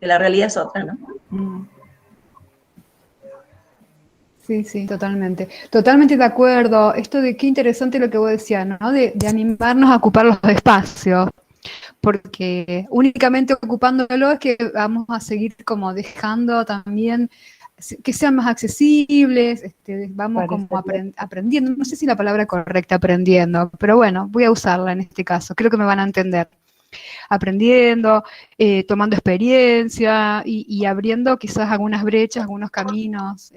que la realidad es otra, ¿no? Mm. Sí, sí, totalmente. Totalmente de acuerdo. Esto de qué interesante lo que vos decías, ¿no? De animarnos a ocupar los espacios, porque únicamente ocupándolo es que vamos a seguir como dejando también que sean más accesibles, vamos como aprendiendo, no sé si la palabra correcta aprendiendo, pero bueno, voy a usarla en este caso, creo que me van a entender. Aprendiendo, tomando experiencia y abriendo quizás algunas brechas, algunos caminos,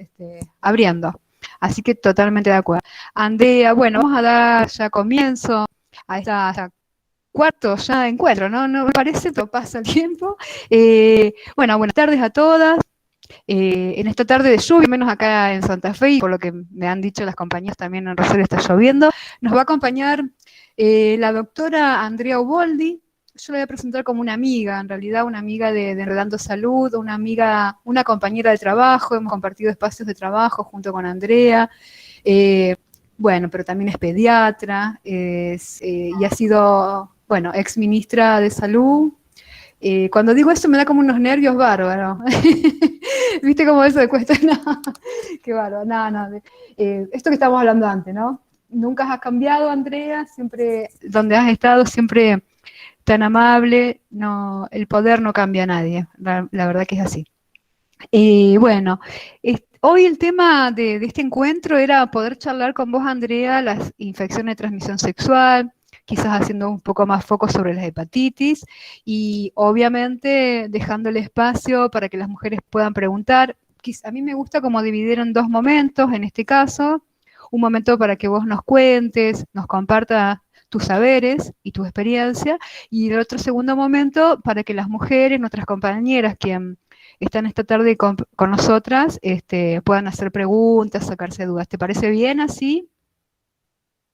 abriendo. Así que totalmente de acuerdo. Andrea, bueno, vamos a dar ya comienzo a esta cuarto ya encuentro, ¿no? No me parece, todo pasa el tiempo. Bueno, buenas tardes a todas. En esta tarde de lluvia, menos acá en Santa Fe, y por lo que me han dicho las compañías también en Rosario está lloviendo, nos va a acompañar la doctora Andrea Uboldi. Yo la voy a presentar como una amiga, en realidad una amiga de Enredando Salud, una amiga, una compañera de trabajo, hemos compartido espacios de trabajo junto con Andrea. Bueno, pero también es pediatra, y ha sido, bueno, ex ministra de Salud. Cuando digo eso me da como unos nervios bárbaros. ¿Viste cómo eso de cuesta? No, qué bárbaro. No. Esto que estábamos hablando antes, ¿no? Nunca has cambiado, Andrea, siempre, donde has estado, siempre tan amable, no, el poder no cambia a nadie, la verdad que es así. Bueno, hoy el tema de este encuentro era poder charlar con vos, Andrea, las infecciones de transmisión sexual, quizás haciendo un poco más foco sobre las hepatitis y obviamente dejando el espacio para que las mujeres puedan preguntar. A mí me gusta como dividir en dos momentos, en este caso, un momento para que vos nos cuentes, nos compartas tus saberes y tu experiencia, y el otro segundo momento para que las mujeres, nuestras compañeras que están esta tarde con nosotras, puedan hacer preguntas, sacarse dudas. ¿Te parece bien así?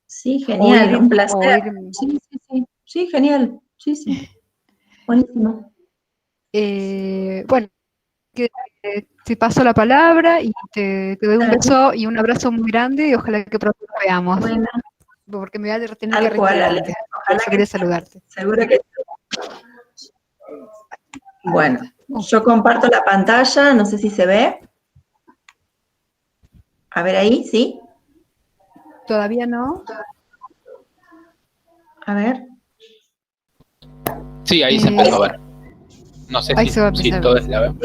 Sí, genial, un placer. Sí. Sí, genial. Sí. Buenísimo. Bueno, te paso la palabra y te doy un beso y un abrazo muy grande y ojalá que pronto nos veamos. Bueno, Porque me voy a tener que tal cual, retirar Ale. antes. Por Ojalá eso que quería saludarte. seguro que bueno, yo comparto la pantalla, no sé si se ve. A ver ahí, ¿sí? ¿Todavía no? A ver. Sí, ahí se empezó a ver. No sé si todos la ven.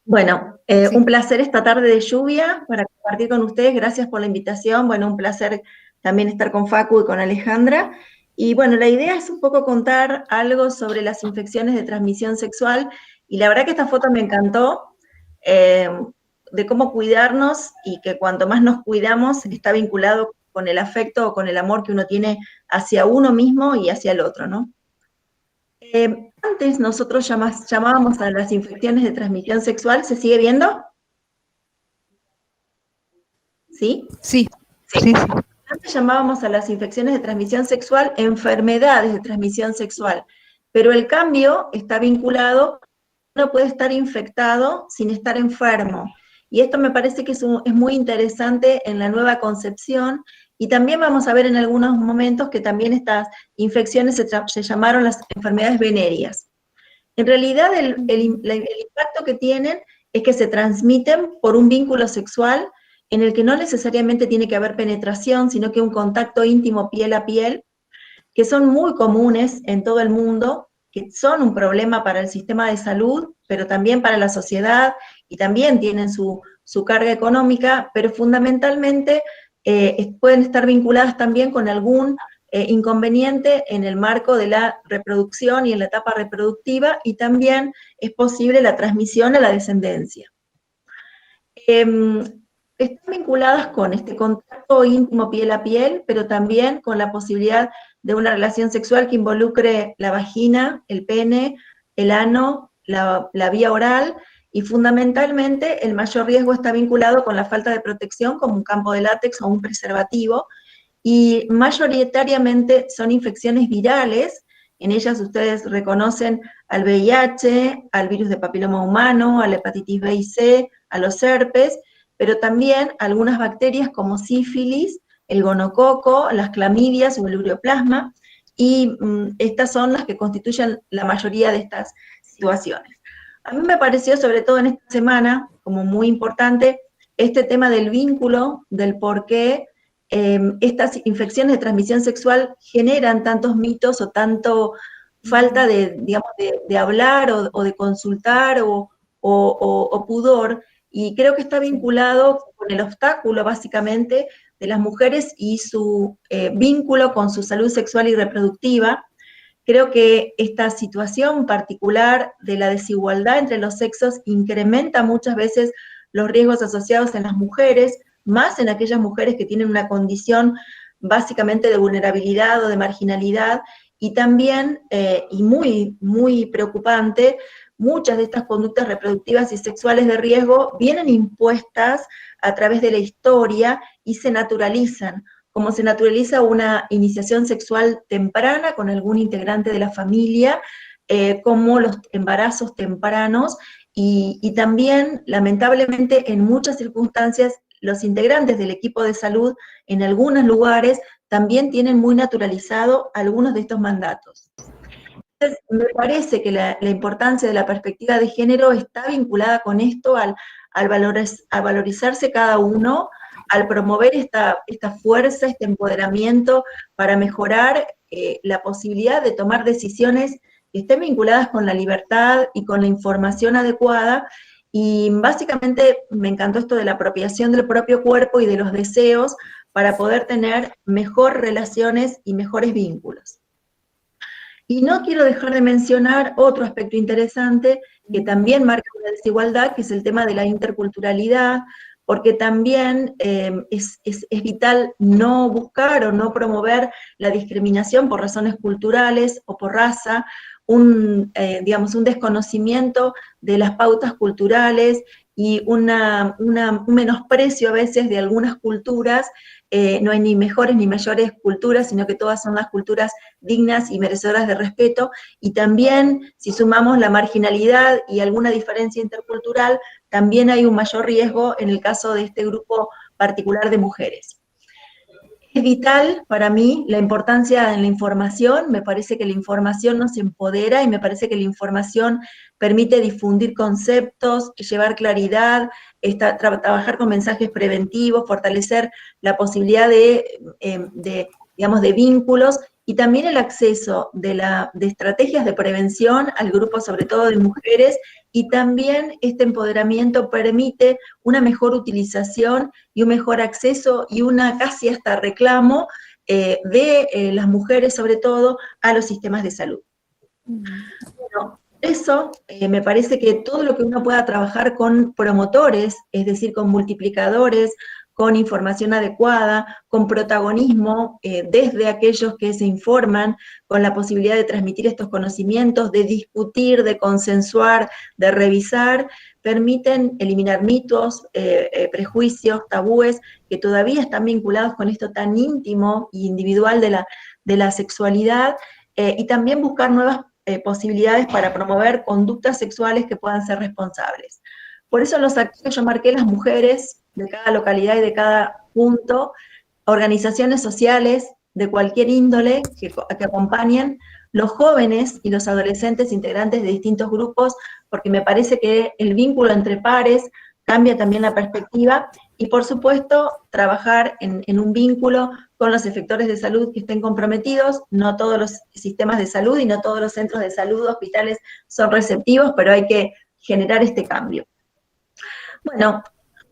Bueno, Sí. un placer esta tarde de lluvia para compartir con ustedes. Gracias por la invitación. Bueno, un placer también estar con Facu y con Alejandra. Y bueno, la idea es un poco contar algo sobre las infecciones de transmisión sexual. Y la verdad que esta foto me encantó, de cómo cuidarnos y que cuanto más nos cuidamos está vinculado con el afecto o con el amor que uno tiene hacia uno mismo y hacia el otro, ¿no? Antes nosotros llamábamos a las infecciones de transmisión sexual, ¿se sigue viendo? ¿Sí? Sí. Antes llamábamos a las infecciones de transmisión sexual enfermedades de transmisión sexual, pero el cambio está vinculado, uno puede estar infectado sin estar enfermo. Y esto me parece que es muy interesante en la nueva concepción, y también vamos a ver en algunos momentos que también estas infecciones se llamaron las enfermedades venéreas. En realidad el impacto que tienen es que se transmiten por un vínculo sexual en el que no necesariamente tiene que haber penetración, sino que un contacto íntimo piel a piel, que son muy comunes en todo el mundo, que son un problema para el sistema de salud, pero también para la sociedad, y también tienen su carga económica, pero fundamentalmente pueden estar vinculadas también con algún inconveniente en el marco de la reproducción y en la etapa reproductiva, y también es posible la transmisión a la descendencia. Están vinculadas con este contacto íntimo piel a piel, pero también con la posibilidad de una relación sexual que involucre la vagina, el pene, el ano, la vía oral, y fundamentalmente el mayor riesgo está vinculado con la falta de protección, como un campo de látex o un preservativo, y mayoritariamente son infecciones virales. En ellas ustedes reconocen al VIH, al virus de papiloma humano, a la hepatitis B y C, a los herpes, pero también algunas bacterias como sífilis, el gonococo, las clamidias o el ureoplasma, y estas son las que constituyen la mayoría de estas situaciones. A mí me pareció, sobre todo en esta semana, como muy importante, este tema del vínculo, del por qué estas infecciones de transmisión sexual generan tantos mitos o tanto falta de, digamos, de hablar o de consultar o pudor, y creo que está vinculado con el obstáculo, básicamente, de las mujeres y su vínculo con su salud sexual y reproductiva. Creo que esta situación particular de la desigualdad entre los sexos incrementa muchas veces los riesgos asociados en las mujeres, más en aquellas mujeres que tienen una condición básicamente de vulnerabilidad o de marginalidad, y también, y muy, muy preocupante, muchas de estas conductas reproductivas y sexuales de riesgo vienen impuestas a través de la historia y se naturalizan, como se naturaliza una iniciación sexual temprana con algún integrante de la familia, como los embarazos tempranos, y también, lamentablemente, en muchas circunstancias, los integrantes del equipo de salud, en algunos lugares, también tienen muy naturalizado algunos de estos mandatos. Entonces, me parece que la importancia de la perspectiva de género está vinculada con esto, al valorizarse cada uno, al promover esta fuerza, este empoderamiento para mejorar la posibilidad de tomar decisiones que estén vinculadas con la libertad y con la información adecuada. Y básicamente me encantó esto de la apropiación del propio cuerpo y de los deseos para poder tener mejor relaciones y mejores vínculos. Y no quiero dejar de mencionar otro aspecto interesante que también marca una desigualdad, que es el tema de la interculturalidad, porque también es vital no buscar o no promover la discriminación por razones culturales o por raza, digamos, un desconocimiento de las pautas culturales y un menosprecio a veces de algunas culturas. No hay ni mejores ni mayores culturas, sino que todas son las culturas dignas y merecedoras de respeto, y también, si sumamos la marginalidad y alguna diferencia intercultural, también hay un mayor riesgo en el caso de este grupo particular de mujeres. Es vital para mí la importancia en la información. Me parece que la información nos empodera y me parece que la información permite difundir conceptos, llevar claridad, trabajar con mensajes preventivos, fortalecer la posibilidad digamos, de vínculos, y también el acceso de estrategias de prevención al grupo, sobre todo de mujeres, y también este empoderamiento permite una mejor y un mejor acceso y una casi hasta reclamo de las mujeres, sobre todo, a los sistemas de salud. Bueno, eso me parece que todo lo que uno pueda trabajar con promotores, es decir, con multiplicadores, con información adecuada, con protagonismo desde aquellos que se informan, con la posibilidad de transmitir estos conocimientos, de discutir, de consensuar, de revisar, permiten eliminar mitos, prejuicios, tabúes, que todavía están vinculados con esto tan íntimo e individual de la sexualidad, y también buscar nuevas posibilidades para promover conductas sexuales que puedan ser responsables. Por eso en los actos yo marqué las mujeres de cada localidad y de cada punto, organizaciones sociales de cualquier índole que acompañen, los jóvenes y los adolescentes integrantes de distintos grupos, porque me parece que el vínculo entre pares cambia también la perspectiva, y por supuesto trabajar en un vínculo con los efectores de salud que estén comprometidos. No todos los sistemas de salud y no todos los centros de salud, hospitales, son receptivos, pero hay que generar este cambio. Bueno,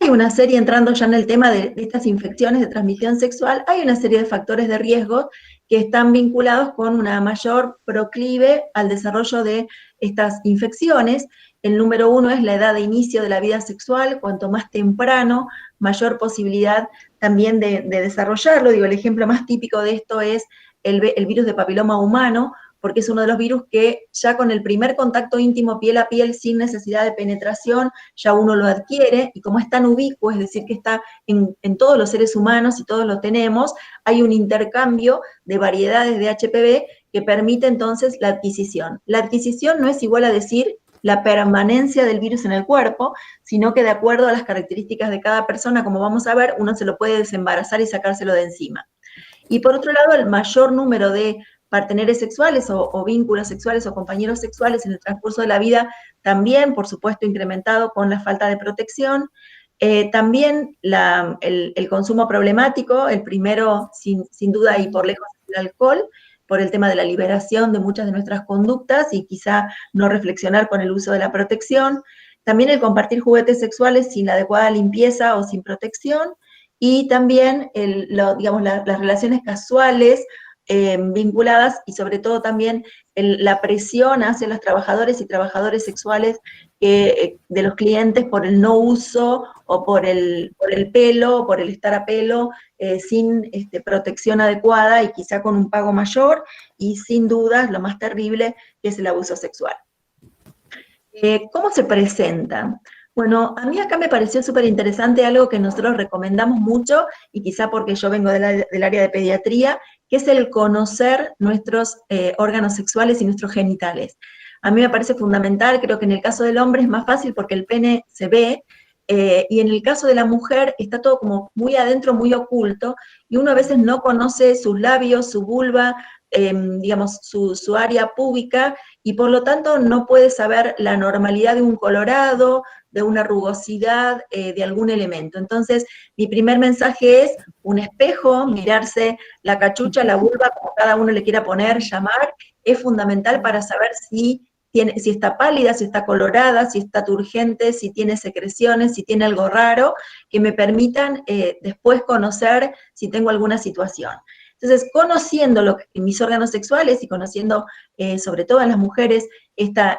hay una serie, entrando ya en el tema de estas infecciones de transmisión sexual, hay una serie de factores de riesgo que están vinculados con una mayor proclive al desarrollo de estas infecciones. El número 1 es la edad de inicio de la vida sexual. Cuanto más temprano, mayor posibilidad también de desarrollarlo. Digo, el ejemplo más típico de esto es el virus de papiloma humano, porque es uno de los virus que ya con el primer contacto íntimo piel a piel, sin necesidad de penetración, ya uno lo adquiere, y como es tan ubicuo, es decir, que está en todos los seres humanos y todos lo tenemos, hay un intercambio de variedades de HPV que permite entonces la adquisición. La adquisición no es igual a decir la permanencia del virus en el cuerpo, sino que de acuerdo a las características de cada persona, como vamos a ver, uno se lo puede desembarazar y sacárselo de encima. Y por otro lado, el mayor número de parteneres sexuales o vínculos sexuales o compañeros sexuales en el transcurso de la vida, también, por supuesto, incrementado con la falta de protección. También el consumo problemático, el primero, sin duda y por lejos, es el alcohol, por el tema de la liberación de muchas de nuestras conductas y quizá no reflexionar con el uso de la protección. También el compartir juguetes sexuales sin la adecuada limpieza o sin protección. Y también, digamos, las relaciones casuales vinculadas y sobre todo también la presión hacia los trabajadores y trabajadoras sexuales de los clientes por el no uso o por el pelo, por el estar a pelo, sin protección adecuada y quizá con un pago mayor, y sin dudas lo más terrible que es el abuso sexual. ¿Cómo se presenta? Bueno, a mí acá me pareció súper interesante algo que nosotros recomendamos mucho, y quizá porque yo vengo del área de pediatría, que es el conocer nuestros órganos sexuales y nuestros genitales. A mí me parece fundamental, creo que en el caso del hombre es más fácil porque el pene se ve, y en el caso de la mujer está todo como muy adentro, muy oculto, y uno a veces no conoce sus labios, su vulva, digamos, su área púbica, y por lo tanto no puede saber la normalidad de un colorado, de una rugosidad, de algún elemento. Entonces, mi primer mensaje es un espejo, mirarse la cachucha, la vulva, como cada uno le quiera poner, llamar, es fundamental para saber si está pálida, si está colorada, si está turgente, si tiene secreciones, si tiene algo raro, que me permitan después conocer si tengo alguna situación. Entonces, conociendo mis órganos sexuales y conociendo, sobre todo en las mujeres, estas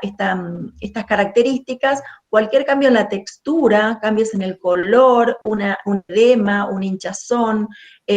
características, cualquier cambio en la textura, cambios en el color, un edema, un hinchazón,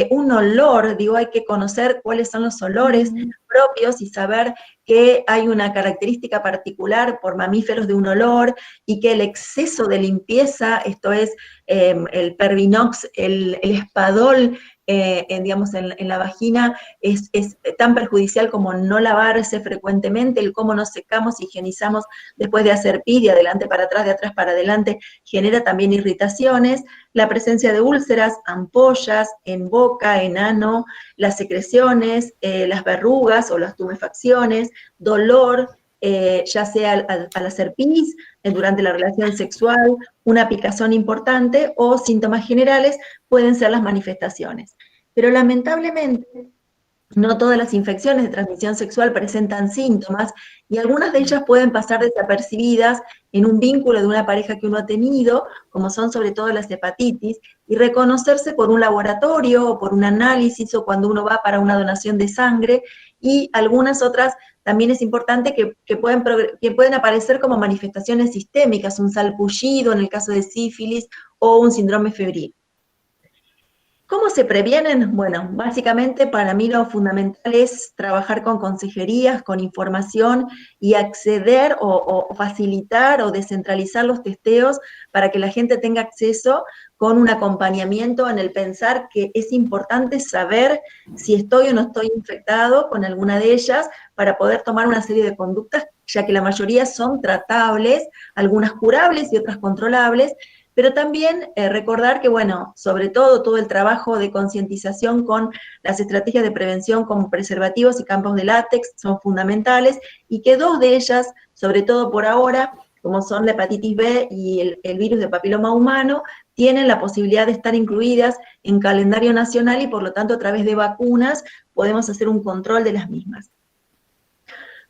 un olor, digo, hay que conocer cuáles son los olores propios y saber que hay una característica particular por mamíferos de un olor, y que el exceso de limpieza, esto es el Pervinox, el espadol, digamos, en la vagina, es tan perjudicial como no lavarse frecuentemente, el cómo nos secamos, higienizamos después de hacer pis, de adelante para atrás, de atrás para adelante, genera también irritaciones, la presencia de úlceras, ampollas en boca, en ano, las secreciones, las verrugas o las tumefacciones, dolor, ya sea al hacer pis, durante la relación sexual, una picazón importante o síntomas generales pueden ser las manifestaciones. Pero lamentablemente, no todas las infecciones de transmisión sexual presentan síntomas, y algunas de ellas pueden pasar desapercibidas en un vínculo de una pareja que uno ha tenido, como son sobre todo las hepatitis, y reconocerse por un laboratorio o por un análisis o cuando uno va para una donación de sangre, y algunas otras también es importante que pueden aparecer como manifestaciones sistémicas, un salpullido en el caso de sífilis o un síndrome febril. ¿Cómo se previenen? Bueno, básicamente para mí lo fundamental es trabajar con consejerías, con información, y acceder o facilitar o descentralizar los testeos para que la gente tenga acceso, con un acompañamiento en el pensar que es importante saber si estoy o no estoy infectado con alguna de ellas para poder tomar una serie de conductas, ya que la mayoría son tratables, algunas curables y otras controlables. Pero también recordar que, bueno, sobre todo el trabajo de concientización con las estrategias de prevención como preservativos y campos de látex son fundamentales, y que dos de ellas, sobre todo por ahora, como son la hepatitis B y el virus de papiloma humano, tienen la posibilidad de estar incluidas en calendario nacional, y por lo tanto a través de vacunas podemos hacer un control de las mismas.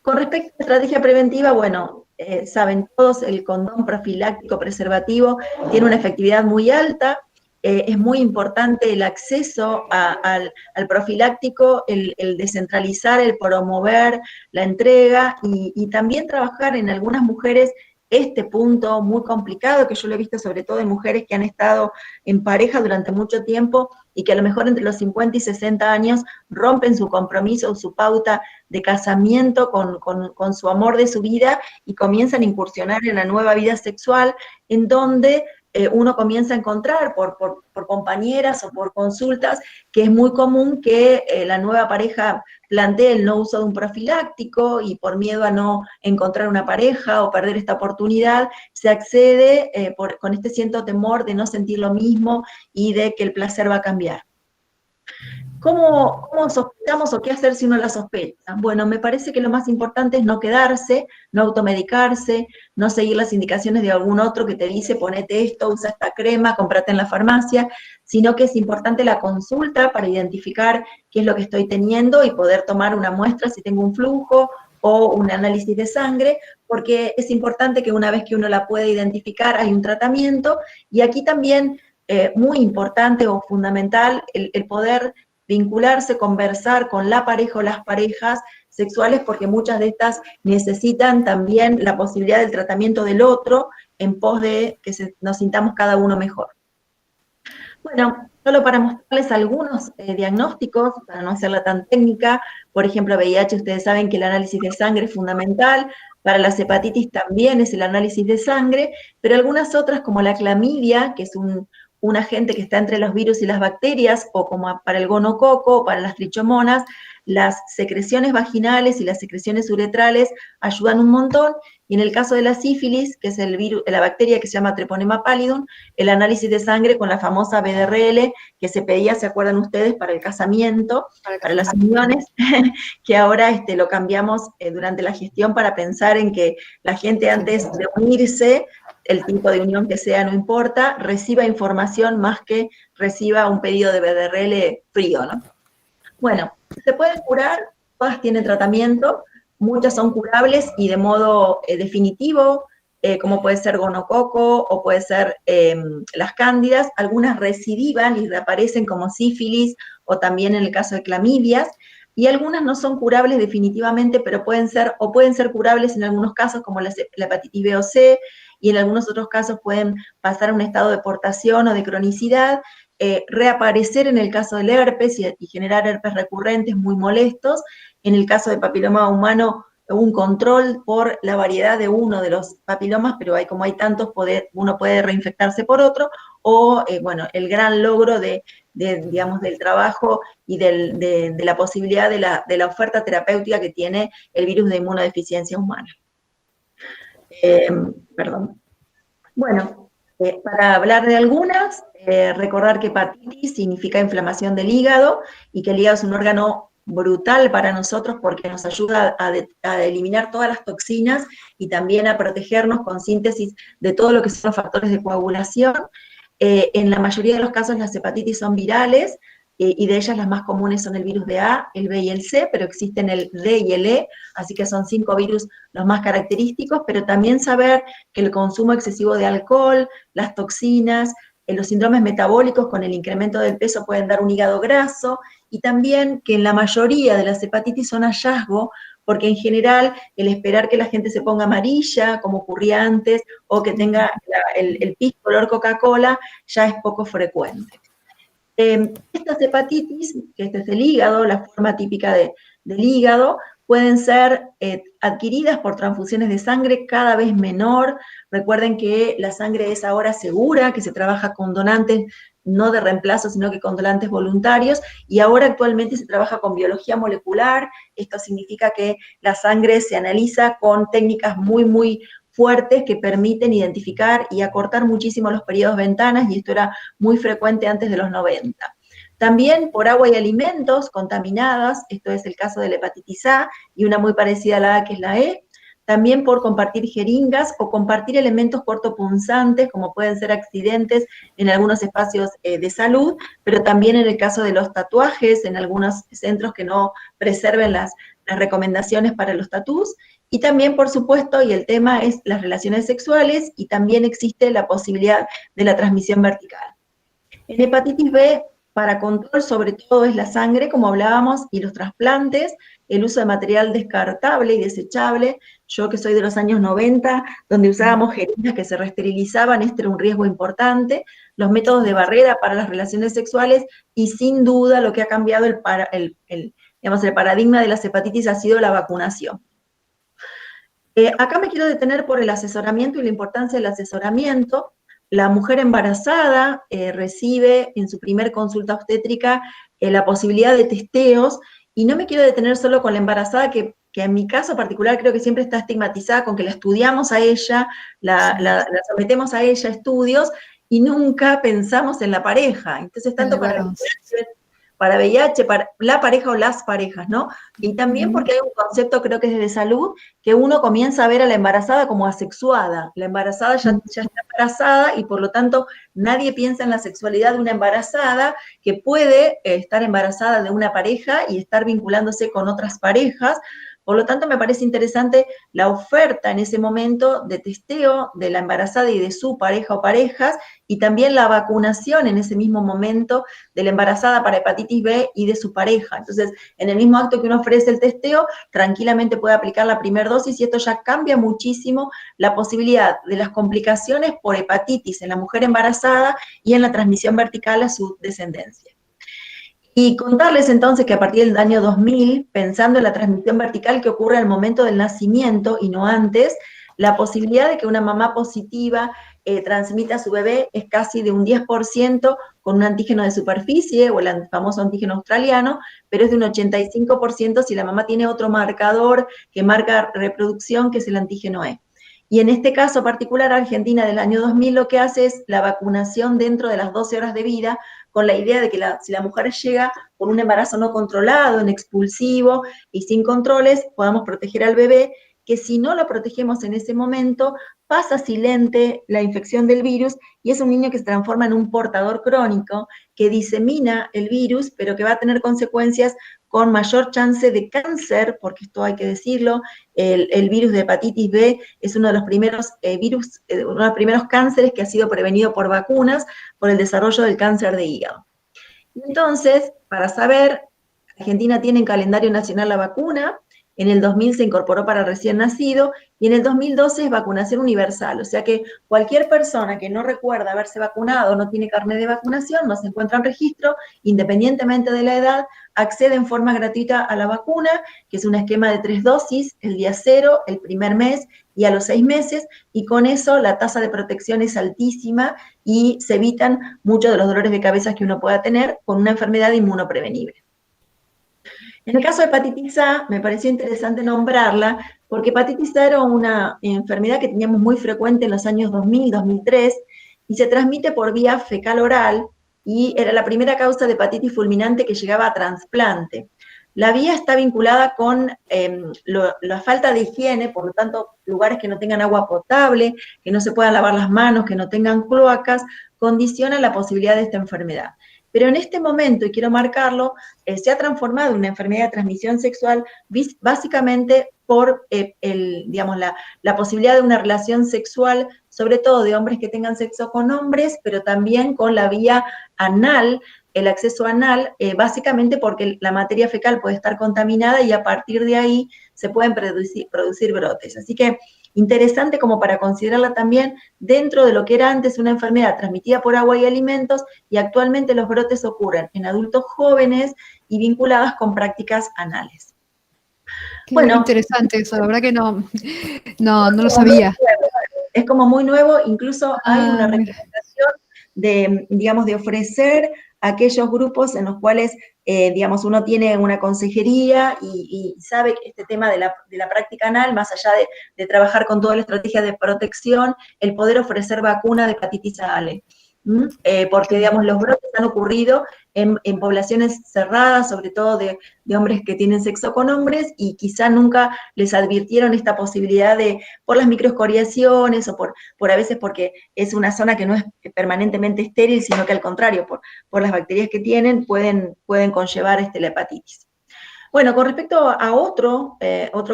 Con respecto a la estrategia preventiva, bueno, saben todos, el condón profiláctico preservativo tiene una efectividad muy alta, es muy importante el acceso al profiláctico, el descentralizar, el promover la entrega, y también trabajar en algunas mujeres este punto muy complicado, que yo lo he visto sobre todo en mujeres que han estado en pareja durante mucho tiempo y que a lo mejor entre los 50 y 60 años rompen su compromiso o su pauta de casamiento con su amor de su vida y comienzan a incursionar en la nueva vida sexual, en donde uno comienza a encontrar por compañeras o por consultas que es muy común que la nueva pareja plantee el no uso de un profiláctico, y por miedo a no encontrar una pareja o perder esta oportunidad, se accede con este cierto temor de no sentir lo mismo y de que el placer va a cambiar. ¿Cómo sospechamos o qué hacer si uno la sospecha? Bueno, me parece que lo más importante es no quedarse, no automedicarse, no seguir las indicaciones de algún otro que te dice ponete esto, usa esta crema, cómprate en la farmacia, sino que es importante la consulta para identificar qué es lo que estoy teniendo y poder tomar una muestra si tengo un flujo o un análisis de sangre, porque es importante que una vez que uno la puede identificar hay un tratamiento, y aquí también muy importante o fundamental el poder vincularse, conversar con la pareja o las parejas sexuales, porque muchas de estas necesitan también la posibilidad del tratamiento del otro en pos de que nos sintamos cada uno mejor. Bueno, solo para mostrarles algunos diagnósticos, para no hacerla tan técnica, por ejemplo, VIH, ustedes saben que el análisis de sangre es fundamental, para las hepatitis también es el análisis de sangre, pero algunas otras como la clamidia, que es un agente que está entre los virus y las bacterias, o como para el gonococo, o para las trichomonas, las secreciones vaginales y las secreciones uretrales ayudan un montón, y en el caso de la sífilis, que es el virus, la bacteria que se llama Treponema pallidum, el análisis de sangre con la famosa BDRL, que se pedía, ¿se acuerdan ustedes?, para el casamiento, para las uniones, que ahora lo cambiamos durante la gestión para pensar en que la gente antes de unirse, el tipo de unión que sea, no importa, reciba información más que reciba un pedido de BDRL frío, ¿no? Bueno, se pueden curar, todas tienen tratamiento, muchas son curables y de modo definitivo, como puede ser gonococo o puede ser las cándidas, algunas recidivan y reaparecen como sífilis o también en el caso de clamidias, y algunas no son curables definitivamente, pero pueden ser curables en algunos casos como la hepatitis B o C, y en algunos otros casos pueden pasar a un estado de portación o de cronicidad, reaparecer en el caso del herpes y generar herpes recurrentes muy molestos. En el caso de papiloma humano, un control por la variedad de uno de los papilomas, pero como hay tantos, uno puede reinfectarse por otro, o bueno, el gran logro digamos, del trabajo y de la posibilidad de la oferta terapéutica que tiene el virus de inmunodeficiencia humana. Perdón. Bueno, para hablar de algunas, recordar que hepatitis significa inflamación del hígado y que el hígado es un órgano brutal para nosotros porque nos ayuda a eliminar todas las toxinas y también a protegernos con síntesis de todo lo que son los factores de coagulación. En la mayoría de los casos las hepatitis son virales, y de ellas las más comunes son el virus de A, el B y el C, pero existen el D y el E, así que son 5 virus los más característicos, pero también saber que el consumo excesivo de alcohol, las toxinas, los síndromes metabólicos con el incremento del peso pueden dar un hígado graso, y también que en la mayoría de las hepatitis son hallazgo, porque en general el esperar que la gente se ponga amarilla, como ocurría antes, o que tenga el pis color Coca-Cola, ya es poco frecuente. Estas hepatitis, que este es el hígado, la forma típica del hígado, pueden ser adquiridas por transfusiones de sangre cada vez menor. Recuerden que la sangre es ahora segura, que se trabaja con donantes, no de reemplazo, sino que con donantes voluntarios, y ahora actualmente se trabaja con biología molecular. Esto significa que la sangre se analiza con técnicas muy, muy fuertes que permiten identificar y acortar muchísimo los periodos ventanas, y esto era muy frecuente antes de los 90. También por agua y alimentos contaminadas, esto es el caso de la hepatitis A, y una muy parecida a la A que es la E. También por compartir jeringas o compartir elementos cortopunzantes, como pueden ser accidentes en algunos espacios de salud, pero también en el caso de los tatuajes, en algunos centros que no preserven las recomendaciones para los tatús. Y también, por supuesto, y el tema es las relaciones sexuales, y también existe la posibilidad de la transmisión vertical. En hepatitis B, para control sobre todo es la sangre, como hablábamos, y los trasplantes, el uso de material descartable y desechable. Yo que soy de los años 90, donde usábamos jeringas que se reesterilizaban, este era un riesgo importante. Los métodos de barrera para las relaciones sexuales, y sin duda lo que ha cambiado el paradigma de las hepatitis ha sido la vacunación. Acá me quiero detener por el asesoramiento y la importancia del asesoramiento. La mujer embarazada recibe en su primer consulta obstétrica la posibilidad de testeos, y no me quiero detener solo con la embarazada, que en mi caso particular creo que siempre está estigmatizada con que la estudiamos a ella, la sometemos a ella a estudios, y nunca pensamos en la pareja. Entonces, tanto para para VIH, para la pareja o las parejas, ¿no? Y también porque hay un concepto, creo que es de salud, que uno comienza a ver a la embarazada como asexuada. La embarazada ya está embarazada y por lo tanto nadie piensa en la sexualidad de una embarazada que puede estar embarazada de una pareja y estar vinculándose con otras parejas. Por lo tanto, me parece interesante la oferta en ese momento de testeo de la embarazada y de su pareja o parejas, y también la vacunación en ese mismo momento de la embarazada para hepatitis B y de su pareja. Entonces, en el mismo acto que uno ofrece el testeo, tranquilamente puede aplicar la primera dosis y esto ya cambia muchísimo la posibilidad de las complicaciones por hepatitis en la mujer embarazada y en la transmisión vertical a su descendencia. Y contarles entonces que a partir del año 2000, pensando en la transmisión vertical que ocurre al momento del nacimiento y no antes, la posibilidad de que una mamá positiva transmita a su bebé es casi de un 10% con un antígeno de superficie o el famoso antígeno australiano, pero es de un 85% si la mamá tiene otro marcador que marca reproducción, que es el antígeno E. Y en este caso particular, Argentina del año 2000 lo que hace es la vacunación dentro de las 12 horas de vida, con la idea de que si la mujer llega con un embarazo no controlado, en expulsivo y sin controles, podamos proteger al bebé, que si no lo protegemos en ese momento, pasa silente la infección del virus y es un niño que se transforma en un portador crónico que disemina el virus, pero que va a tener consecuencias con mayor chance de cáncer, porque esto hay que decirlo, el virus de hepatitis B es uno de los primeros uno de los primeros cánceres que ha sido prevenido por vacunas, por el desarrollo del cáncer de hígado. Entonces, para saber, Argentina tiene en calendario nacional la vacuna, en el 2000 se incorporó para recién nacido, y en el 2012 es vacunación universal, o sea que cualquier persona que no recuerda haberse vacunado, no tiene carnet de vacunación, no se encuentra en registro, independientemente de la edad, accede en forma gratuita a la vacuna, que es un esquema de 3 dosis, el día 0, el primer mes y a los 6 meses, y con eso la tasa de protección es altísima y se evitan muchos de los dolores de cabeza que uno pueda tener con una enfermedad inmunoprevenible. En el caso de hepatitis A, me pareció interesante nombrarla, porque hepatitis A era una enfermedad que teníamos muy frecuente en los años 2000, 2003, y se transmite por vía fecal-oral, y era la primera causa de hepatitis fulminante que llegaba a trasplante. La vía está vinculada con la falta de higiene, por lo tanto, lugares que no tengan agua potable, que no se puedan lavar las manos, que no tengan cloacas, condicionan la posibilidad de esta enfermedad. Pero en este momento, y quiero marcarlo, se ha transformado en una enfermedad de transmisión sexual básicamente por la posibilidad de una relación sexual, sobre todo de hombres que tengan sexo con hombres, pero también con la vía anal, el acceso anal, básicamente porque la materia fecal puede estar contaminada y a partir de ahí se pueden producir brotes. Así que interesante como para considerarla también dentro de lo que era antes una enfermedad transmitida por agua y alimentos, y actualmente los brotes ocurren en adultos jóvenes y vinculadas con prácticas anales. Qué bueno, interesante eso, la verdad que no lo sabía. Es como muy nuevo, incluso hay una recomendación de ofrecer a aquellos grupos en los cuales, uno tiene una consejería y sabe que este tema de la práctica anal, más allá de trabajar con toda la estrategia de protección, el poder ofrecer vacuna de hepatitis A. Porque, los brotes han ocurrido en poblaciones cerradas, sobre todo de hombres que tienen sexo con hombres, y quizá nunca les advirtieron esta posibilidad por las microescoriaciones, o por a veces porque es una zona que no es permanentemente estéril, sino que al contrario, por las bacterias que tienen, pueden conllevar la hepatitis. Bueno, con respecto a otro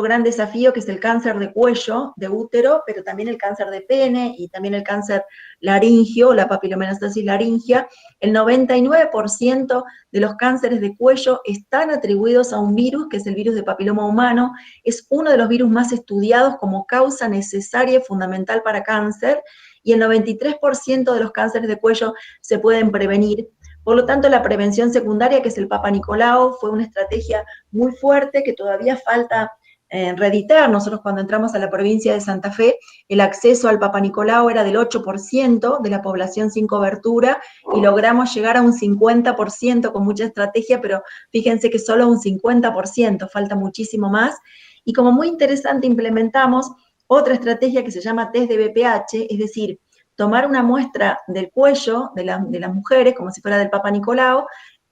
gran desafío, que es el cáncer de cuello, de útero, pero también el cáncer de pene y también el cáncer laringio, la papilomatosis laringia, el 99% de los cánceres de cuello están atribuidos a un virus, que es el virus de papiloma humano. Es uno de los virus más estudiados como causa necesaria y fundamental para cáncer, y el 93% de los cánceres de cuello se pueden prevenir. Por lo tanto, la prevención secundaria, que es el Papa Nicolau, fue una estrategia muy fuerte que todavía falta reeditar. Nosotros, cuando entramos a la provincia de Santa Fe, el acceso al Papa Nicolau era del 8% de la población sin cobertura, y logramos llegar a un 50% con mucha estrategia, pero fíjense que solo un 50%, falta muchísimo más. Y como muy interesante, implementamos otra estrategia que se llama test de BPH, es decir, tomar una muestra del cuello de las mujeres, como si fuera del Papa Nicolau,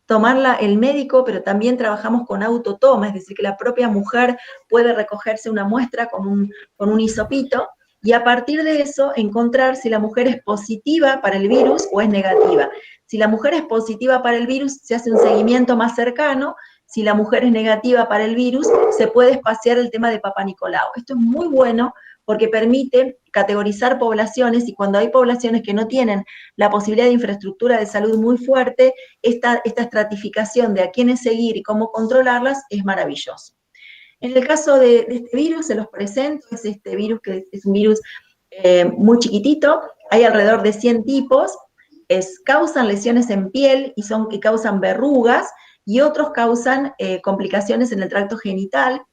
tomarla el médico, pero también trabajamos con autotoma, es decir, que la propia mujer puede recogerse una muestra con un hisopito, y a partir de eso encontrar si la mujer es positiva para el virus o es negativa. Si la mujer es positiva para el virus, se hace un seguimiento más cercano. Si la mujer es negativa para el virus, se puede espaciar el tema de Papá Nicolau. Esto es muy bueno porque permite categorizar poblaciones, y cuando hay poblaciones que no tienen la posibilidad de infraestructura de salud muy fuerte, esta estratificación de a quiénes seguir y cómo controlarlas es maravilloso. En el caso de este virus, se los presento, es este virus que es un virus muy chiquitito, hay alrededor de 100 tipos, causan lesiones en piel y causan verrugas, y otros causan complicaciones en el tracto genital.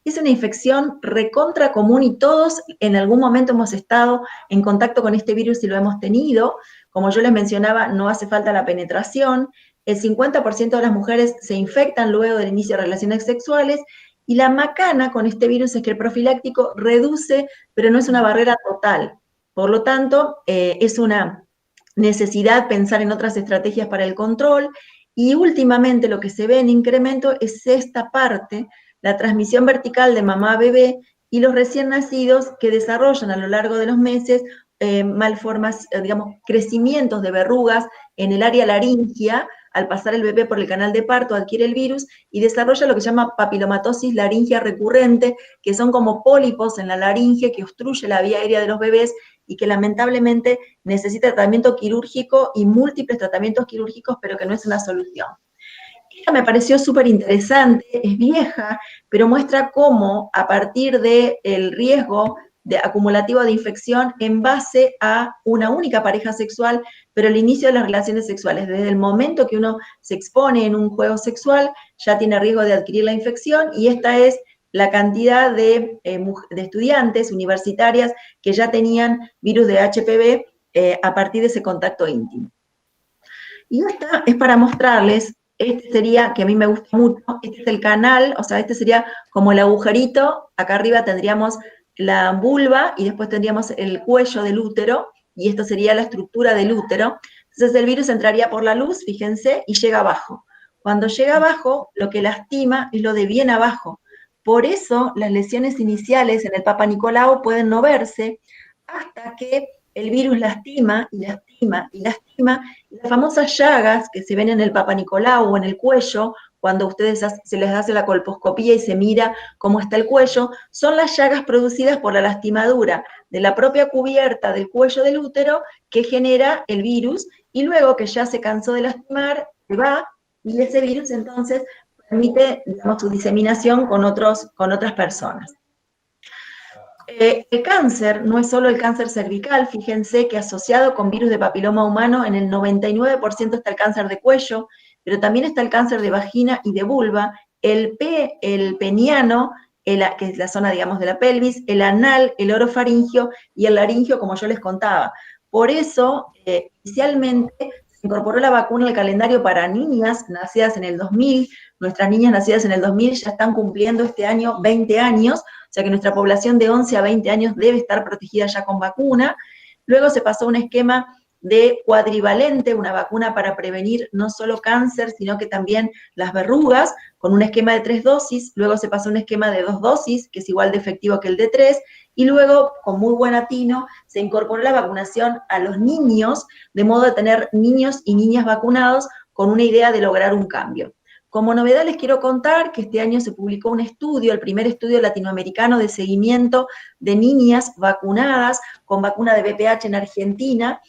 Es una infección recontra común y todos en algún momento hemos estado en contacto con este virus y lo hemos tenido. Como yo les mencionaba, no hace falta la penetración. El 50% de las mujeres se infectan luego del inicio de relaciones sexuales, y la macana con este virus es que el profiláctico reduce, pero no es una barrera total. Por lo tanto, es una necesidad pensar en otras estrategias para el control, y últimamente lo que se ve en incremento es esta parte, la transmisión vertical de mamá a bebé, y los recién nacidos que desarrollan a lo largo de los meses crecimientos de verrugas en el área laringia. Al pasar el bebé por el canal de parto adquiere el virus y desarrolla lo que se llama papilomatosis laringia recurrente, que son como pólipos en la laringe que obstruye la vía aérea de los bebés y que lamentablemente necesita tratamiento quirúrgico y múltiples tratamientos quirúrgicos, pero que no es una solución. Esta me pareció súper interesante, es vieja, pero muestra cómo a partir del riesgo acumulativo de infección en base a una única pareja sexual, pero el inicio de las relaciones sexuales, desde el momento que uno se expone en un juego sexual, ya tiene riesgo de adquirir la infección, y esta es la cantidad de estudiantes universitarias que ya tenían virus de HPV a partir de ese contacto íntimo. Y esta es para mostrarles, este sería, que a mí me gusta mucho, este es el canal, o sea, este sería como el agujerito, acá arriba tendríamos la vulva y después tendríamos el cuello del útero, y esto sería la estructura del útero. Entonces el virus entraría por la luz, fíjense, y llega abajo. Cuando llega abajo, lo que lastima es lo de bien abajo. Por eso las lesiones iniciales en el Papá Nicolau pueden no verse hasta que el virus lastima y lastima y lastima, y las famosas llagas que se ven en el Papá Nicolau o en el cuello, cuando a ustedes se les hace la colposcopía y se mira cómo está el cuello, son las llagas producidas por la lastimadura de la propia cubierta del cuello del útero que genera el virus, y luego que ya se cansó de lastimar, se va, y ese virus entonces permite, digamos, su diseminación con otras personas. El cáncer no es solo el cáncer cervical, fíjense que asociado con virus de papiloma humano en el 99% está el cáncer de cuello, pero también está el cáncer de vagina y de vulva, el peniano, que es la zona, digamos, de la pelvis, el anal, el orofaringio y el laringio, como yo les contaba. Por eso, inicialmente, se incorporó la vacuna al calendario para niñas nacidas en el 2000, nuestras niñas nacidas en el 2000 ya están cumpliendo este año 20 años, o sea que nuestra población de 11 a 20 años debe estar protegida ya con vacuna. Luego se pasó a un esquema de cuadrivalente, una vacuna para prevenir no solo cáncer, sino que también las verrugas, con un esquema de 3 dosis. Luego se pasó a un esquema de 2 dosis, que es igual de efectivo que el de 3, y luego, con muy buen atino, se incorporó la vacunación a los niños, de modo de tener niños y niñas vacunados con una idea de lograr un cambio. Como novedad les quiero contar que este año se publicó un estudio, el primer estudio latinoamericano de seguimiento de niñas vacunadas con vacuna de VPH en Argentina.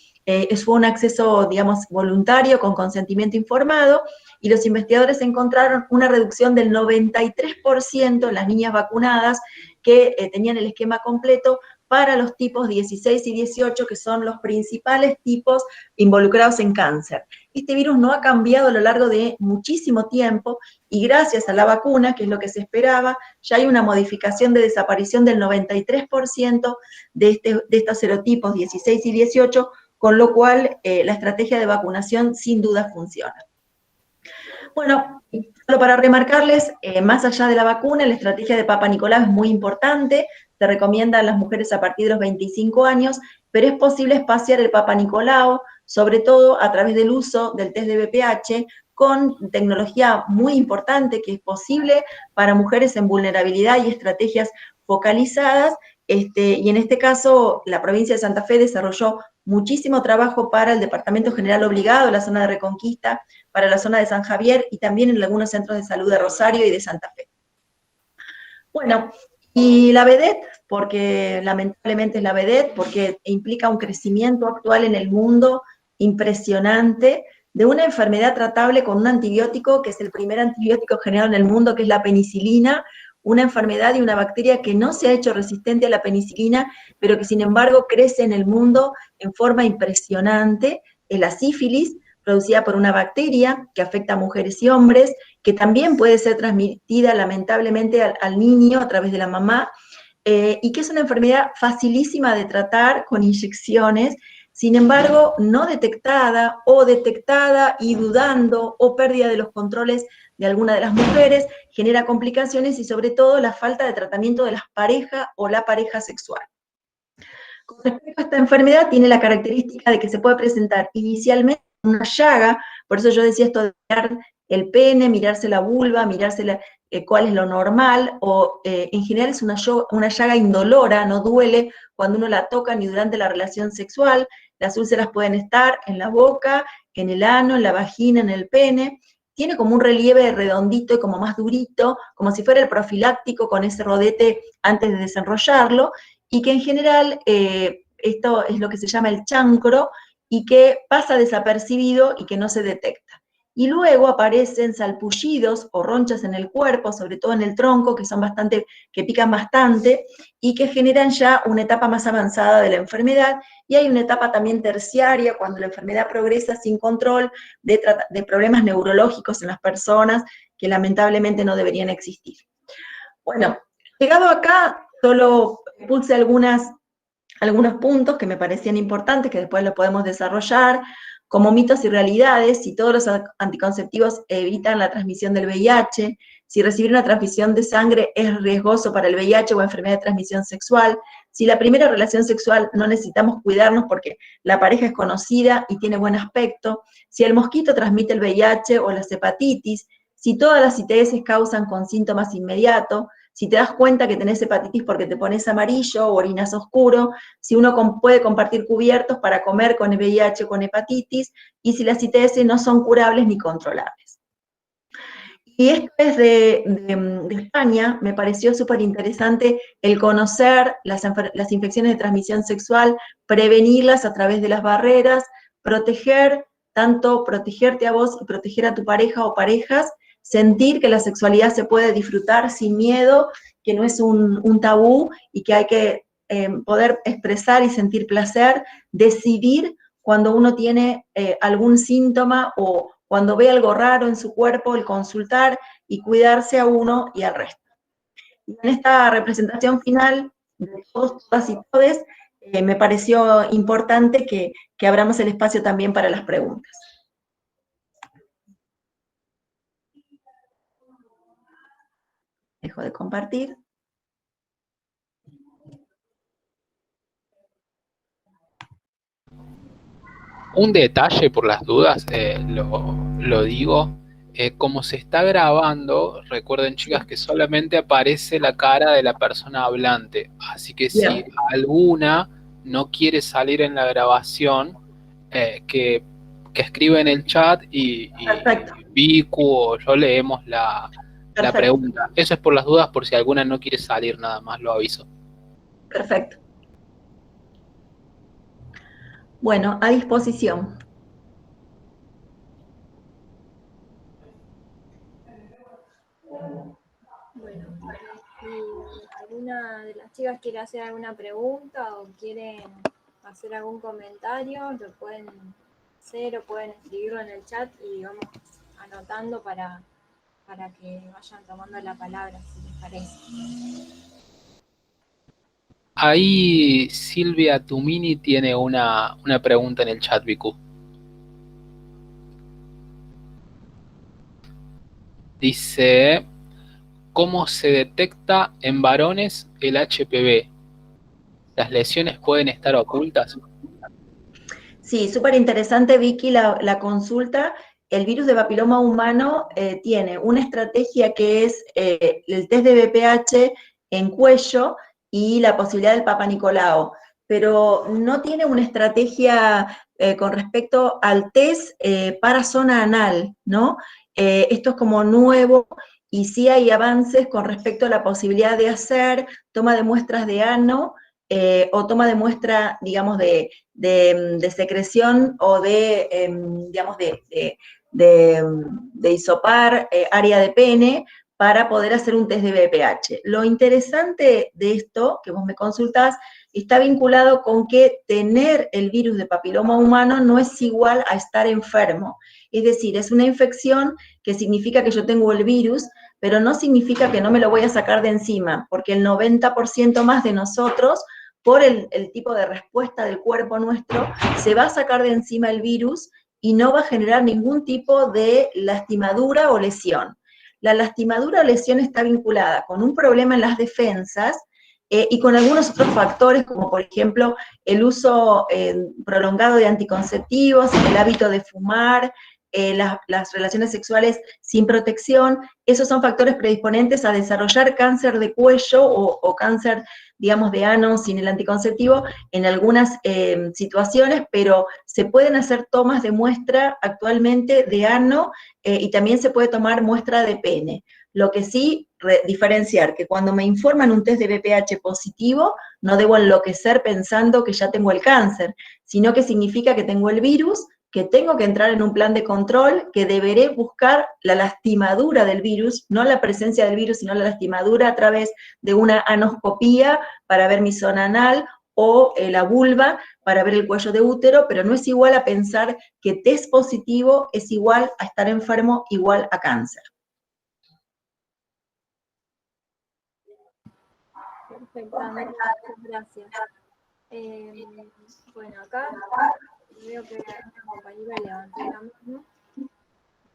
Fue un acceso, digamos, voluntario, con consentimiento informado, y los investigadores encontraron una reducción del 93% en las niñas vacunadas que tenían el esquema completo para los tipos 16 y 18, que son los principales tipos involucrados en cáncer. Este virus no ha cambiado a lo largo de muchísimo tiempo, y gracias a la vacuna, que es lo que se esperaba, ya hay una modificación de desaparición del 93% de estos serotipos 16 y 18, con lo cual la estrategia de vacunación sin duda funciona. Bueno, solo para remarcarles, más allá de la vacuna, la estrategia de Papá Nicolau es muy importante. Se recomienda a las mujeres a partir de los 25 años, pero es posible espaciar el Papá Nicolau, sobre todo a través del uso del test de VPH, con tecnología muy importante que es posible para mujeres en vulnerabilidad y estrategias focalizadas, y en este caso la provincia de Santa Fe desarrolló muchísimo trabajo para el Departamento General Obligado, la zona de Reconquista, para la zona de San Javier y también en algunos centros de salud de Rosario y de Santa Fe. Bueno, y la vedette, porque lamentablemente es la vedette, porque implica un crecimiento actual en el mundo impresionante de una enfermedad tratable con un antibiótico, que es el primer antibiótico generado en el mundo, que es la penicilina, una enfermedad y una bacteria que no se ha hecho resistente a la penicilina, pero que sin embargo crece en el mundo en forma impresionante, es la sífilis, producida por una bacteria que afecta a mujeres y hombres, que también puede ser transmitida lamentablemente al niño a través de la mamá, y que es una enfermedad facilísima de tratar con inyecciones, sin embargo, no detectada o detectada y dudando o pérdida de los controles de alguna de las mujeres, genera complicaciones y sobre todo la falta de tratamiento de las parejas o la pareja sexual. Con respecto a esta enfermedad, tiene la característica de que se puede presentar inicialmente una llaga, por eso yo decía esto de mirar el pene, mirarse la vulva, mirarse cuál es lo normal, o en general es una llaga indolora, no duele cuando uno la toca ni durante la relación sexual. Las úlceras pueden estar en la boca, en el ano, en la vagina, en el pene. Tiene como un relieve redondito y como más durito, como si fuera el profiláctico con ese rodete antes de desenrollarlo, y que en general esto es lo que se llama el chancro, y que pasa desapercibido y que no se detecta. Y luego aparecen salpullidos o ronchas en el cuerpo, sobre todo en el tronco, que pican bastante, y que generan ya una etapa más avanzada de la enfermedad, y hay una etapa también terciaria, cuando la enfermedad progresa sin control, de problemas neurológicos en las personas, que lamentablemente no deberían existir. Bueno, llegado acá, solo puse algunos puntos que me parecían importantes, que después lo podemos desarrollar, como mitos y realidades: si todos los anticonceptivos evitan la transmisión del VIH, si recibir una transfusión de sangre es riesgoso para el VIH o enfermedad de transmisión sexual, si la primera relación sexual no necesitamos cuidarnos porque la pareja es conocida y tiene buen aspecto, si el mosquito transmite el VIH o las hepatitis, si todas las ITS causan con síntomas inmediatos, si te das cuenta que tenés hepatitis porque te pones amarillo o orinas oscuro, si uno puede compartir cubiertos para comer con VIH o con hepatitis, y si las ITS no son curables ni controlables. Y esto es de España. Me pareció súper interesante el conocer las infecciones de transmisión sexual, prevenirlas a través de las barreras, tanto protegerte a vos y proteger a tu pareja o parejas, sentir que la sexualidad se puede disfrutar sin miedo, que no es un tabú y que hay que poder expresar y sentir placer, decidir cuando uno tiene algún síntoma o cuando ve algo raro en su cuerpo, el consultar y cuidarse a uno y al resto. Y en esta representación final de todos, todas y todes, me pareció importante que abramos el espacio también para las preguntas. Dejo de compartir. Un detalle por las dudas, lo digo, como se está grabando, recuerden, chicas, que solamente aparece la cara de la persona hablante, así que si alguna no quiere salir en la grabación, que escribe en el chat y Vicu o yo leemos la pregunta. Eso es por las dudas, por si alguna no quiere salir, nada más lo aviso. Perfecto. Bueno, a disposición. Bueno, si alguna de las chicas quiere hacer alguna pregunta o quieren hacer algún comentario, lo pueden hacer o pueden escribirlo en el chat y vamos anotando para que vayan tomando la palabra, si les parece. Ahí Silvia Tumini tiene una pregunta en el chat, Vicu. Dice, ¿cómo se detecta en varones el HPV? ¿Las lesiones pueden estar ocultas? Sí, súper interesante, Vicky, la consulta. el virus de papiloma humano tiene una estrategia que es el test de BPH en cuello y la posibilidad del Papa Nicolau, pero no tiene una estrategia con respecto al test para zona anal, ¿no? Esto es como nuevo y sí hay avances con respecto a la posibilidad de hacer toma de muestras de ano o toma de muestra, digamos, de secreción o de, digamos, de hisopar área de pene para poder hacer un test de BPH. Lo interesante de esto, que vos me consultás, está vinculado con que tener el virus de papiloma humano no es igual a estar enfermo. Es decir, es una infección que significa que yo tengo el virus, pero no significa que no me lo voy a sacar de encima, porque el 90% más de nosotros, por el tipo de respuesta del cuerpo nuestro, se va a sacar de encima el virus y no va a generar ningún tipo de lastimadura o lesión. La lastimadura o lesión está vinculada con un problema en las defensas y con algunos otros factores, como por ejemplo el uso prolongado de anticonceptivos, el hábito de fumar, las relaciones sexuales sin protección. Esos son factores predisponentes a desarrollar cáncer de cuello o cáncer, digamos, de ano sin el anticonceptivo en algunas situaciones, pero se pueden hacer tomas de muestra actualmente de ano y también se puede tomar muestra de pene. Lo que sí, diferenciar que cuando me informan un test de BPH positivo, no debo enloquecer pensando que ya tengo el cáncer, sino que significa que tengo el virus, que tengo que entrar en un plan de control, que deberé buscar la lastimadura del virus, no la presencia del virus, sino la lastimadura a través de una anoscopía para ver mi zona anal o la vulva para ver el cuello de útero, pero no es igual a pensar que test positivo es igual a estar enfermo, igual a cáncer. Perfectamente, gracias. Bueno, acá veo que una compañera levantó la mano,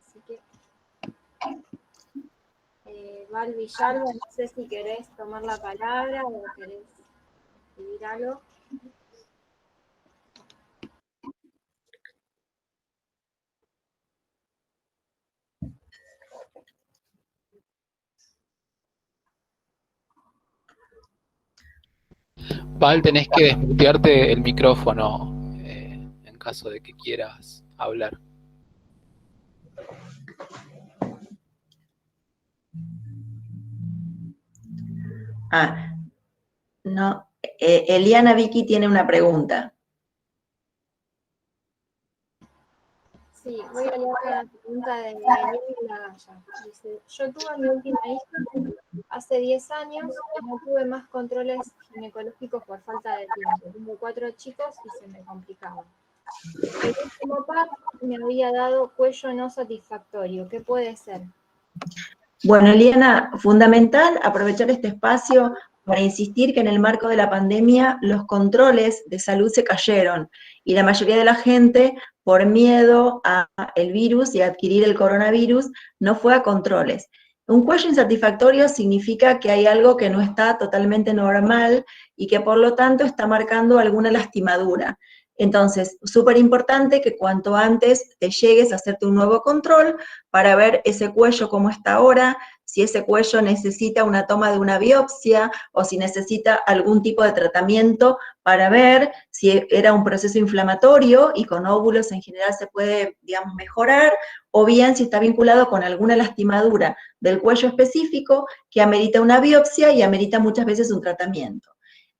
así que Val Villalba, no sé si querés tomar la palabra o querés escribir algo. Val, tenés que desmutearte el micrófono en caso de que quieras hablar. No, Eliana Vicky tiene una pregunta. Sí, voy a leer la pregunta de Eliana Lagalla. Dice, yo tuve mi última hija hace 10 años y no tuve más controles ginecológicos por falta de tiempo. Tengo 4 chicos y se me complicaba. El último par me había dado cuello no satisfactorio. ¿Qué puede ser? Bueno, Eliana, fundamental aprovechar este espacio para insistir que en el marco de la pandemia los controles de salud se cayeron y la mayoría de la gente, por miedo al virus y a adquirir el coronavirus, no fue a controles. Un cuello insatisfactorio significa que hay algo que no está totalmente normal y que por lo tanto está marcando alguna lastimadura. Entonces, súper importante que cuanto antes te llegues a hacerte un nuevo control para ver ese cuello cómo está ahora, si ese cuello necesita una toma de una biopsia o si necesita algún tipo de tratamiento para ver si era un proceso inflamatorio y con óvulos en general se puede, digamos, mejorar, o bien si está vinculado con alguna lastimadura del cuello específico que amerita una biopsia y amerita muchas veces un tratamiento.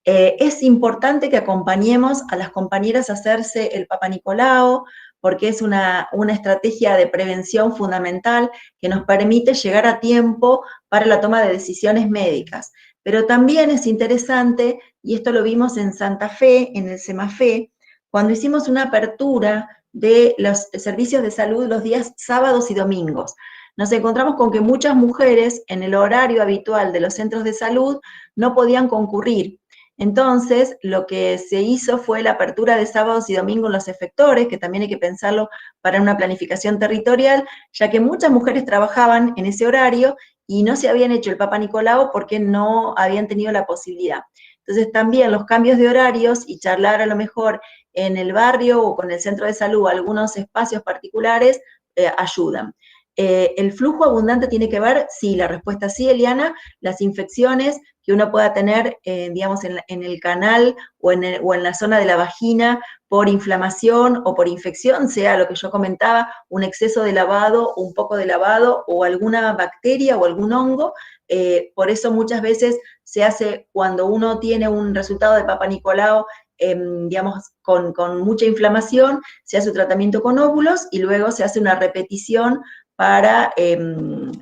Es importante que acompañemos a las compañeras a hacerse el Papa Nicolau, porque es una estrategia de prevención fundamental que nos permite llegar a tiempo para la toma de decisiones médicas. Pero también es interesante, y esto lo vimos en Santa Fe, en el SEMAFE, cuando hicimos una apertura de los servicios de salud los días sábados y domingos. Nos encontramos con que muchas mujeres en el horario habitual de los centros de salud no podían concurrir. Entonces, lo que se hizo fue la apertura de sábados y domingos en los efectores, que también hay que pensarlo para una planificación territorial, ya que muchas mujeres trabajaban en ese horario y no se habían hecho el Papa Nicolau porque no habían tenido la posibilidad. Entonces, también los cambios de horarios y charlar a lo mejor en el barrio o con el centro de salud algunos espacios particulares ayudan. ¿El flujo abundante tiene que ver? Sí, la respuesta sí, Eliana. Las infecciones que uno pueda tener, digamos, en el canal o en la zona de la vagina por inflamación o por infección, sea lo que yo comentaba, un exceso de lavado, un poco de lavado o alguna bacteria o algún hongo. Por eso muchas veces se hace, cuando uno tiene un resultado de Papa Nicolau, digamos, con mucha inflamación, se hace un tratamiento con óvulos y luego se hace una repetición para,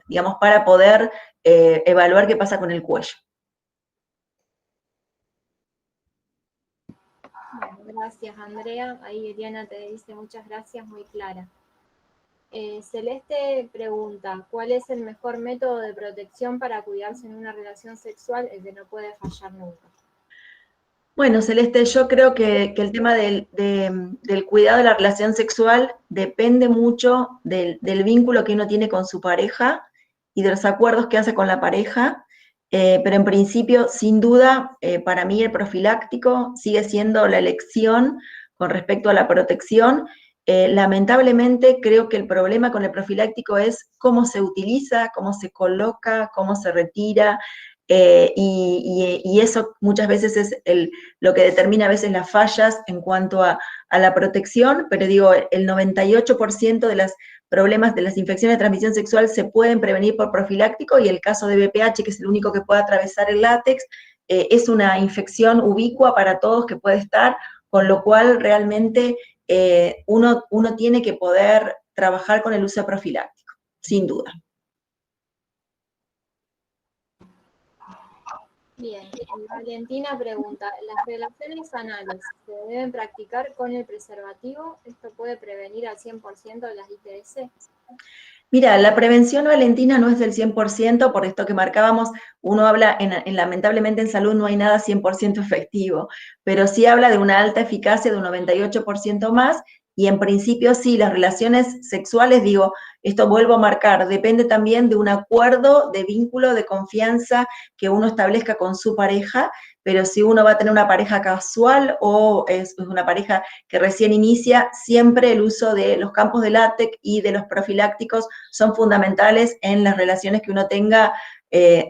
digamos, para poder evaluar qué pasa con el cuello. Bueno, gracias, Andrea. Ahí Eliana te dice muchas gracias, muy clara. Celeste pregunta, ¿cuál es el mejor método de protección para cuidarse en una relación sexual? El que no puede fallar nunca. Bueno, Celeste, yo creo que el tema del cuidado de la relación sexual depende mucho del vínculo que uno tiene con su pareja y de los acuerdos que hace con la pareja, pero en principio, sin duda, para mí el profiláctico sigue siendo la elección con respecto a la protección. Lamentablemente, creo que el problema con el profiláctico es cómo se utiliza, cómo se coloca, cómo se retira, y eso muchas veces es lo que determina a veces las fallas en cuanto a la protección, pero digo, el 98% de los problemas de las infecciones de transmisión sexual se pueden prevenir por profiláctico, y el caso de VPH, que es el único que puede atravesar el látex, es una infección ubicua para todos que puede estar, con lo cual realmente uno tiene que poder trabajar con el uso profiláctico, sin duda. Bien, Valentina pregunta, ¿las relaciones anales se deben practicar con el preservativo? ¿Esto puede prevenir al 100% de las ITS? Mira, la prevención, Valentina, no es del 100%, por esto que marcábamos, uno habla, lamentablemente en salud no hay nada 100% efectivo, pero sí habla de una alta eficacia de un 98% más, y en principio sí, las relaciones sexuales, digo, esto vuelvo a marcar, depende también de un acuerdo de vínculo, de confianza que uno establezca con su pareja, pero si uno va a tener una pareja casual o es una pareja que recién inicia, siempre el uso de los campos de látex y de los profilácticos son fundamentales en las relaciones que uno tenga,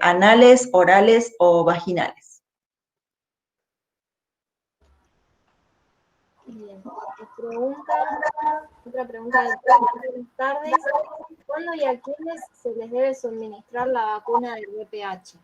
anales, orales o vaginales. Bien, otra pregunta de buenas tardes. ¿Cuándo y a quiénes se les debe suministrar la vacuna del VPH?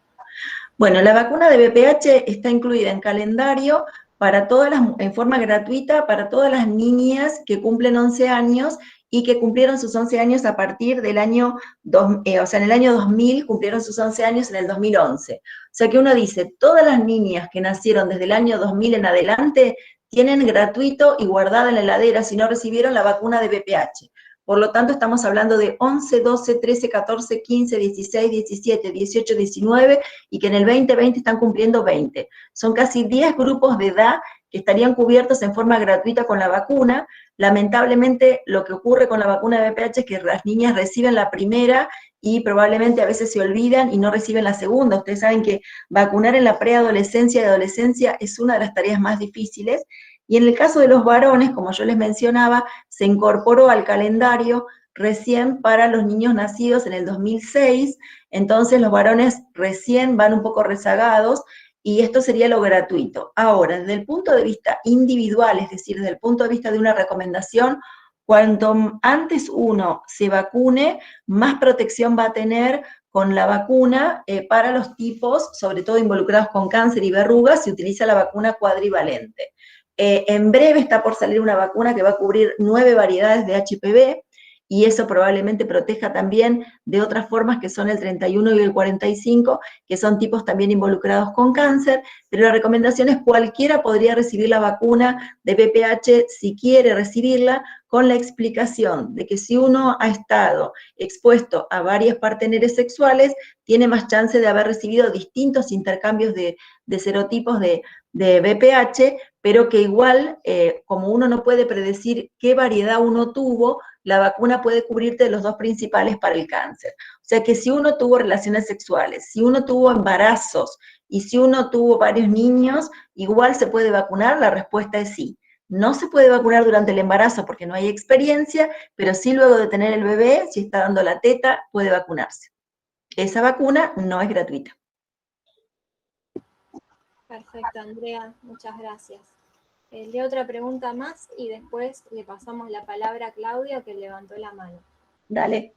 Bueno, la vacuna de VPH está incluida en calendario en forma gratuita para todas las niñas que cumplen 11 años y que cumplieron sus 11 años a partir del año, o sea, en el año 2000 cumplieron sus 11 años en el 2011. O sea que uno dice, todas las niñas que nacieron desde el año 2000 en adelante tienen gratuito y guardada en la heladera si no recibieron la vacuna de VPH. Por lo tanto, estamos hablando de 11, 12, 13, 14, 15, 16, 17, 18, 19, y que en el 2020 están cumpliendo 20. Son casi 10 grupos de edad que estarían cubiertos en forma gratuita con la vacuna. Lamentablemente, lo que ocurre con la vacuna de VPH es que las niñas reciben la primera y probablemente a veces se olvidan y no reciben la segunda. Ustedes saben que vacunar en la preadolescencia y adolescencia es una de las tareas más difíciles. Y en el caso de los varones, como yo les mencionaba, se incorporó al calendario recién para los niños nacidos en el 2006, entonces los varones recién van un poco rezagados, y esto sería lo gratuito. Ahora, desde el punto de vista individual, es decir, desde el punto de vista de una recomendación, cuanto antes uno se vacune, más protección va a tener con la vacuna. Para los tipos, sobre todo involucrados con cáncer y verrugas, se utiliza la vacuna cuadrivalente. En breve está por salir una vacuna que va a cubrir 9 variedades de HPV, y eso probablemente proteja también de otras formas que son el 31 y el 45, que son tipos también involucrados con cáncer, pero la recomendación es cualquiera podría recibir la vacuna de VPH si quiere recibirla, con la explicación de que si uno ha estado expuesto a varias parteneres sexuales, tiene más chance de haber recibido distintos intercambios de serotipos de VPH, pero que igual, como uno no puede predecir qué variedad uno tuvo, la vacuna puede cubrirte de los dos principales para el cáncer. O sea que si uno tuvo relaciones sexuales, si uno tuvo embarazos y si uno tuvo varios niños, igual se puede vacunar. La respuesta es sí. No se puede vacunar durante el embarazo porque no hay experiencia, pero sí luego de tener el bebé, si está dando la teta, puede vacunarse. Esa vacuna no es gratuita. Perfecto, Andrea, muchas gracias. Leo otra pregunta más y después le pasamos la palabra a Claudia, que levantó la mano. Dale.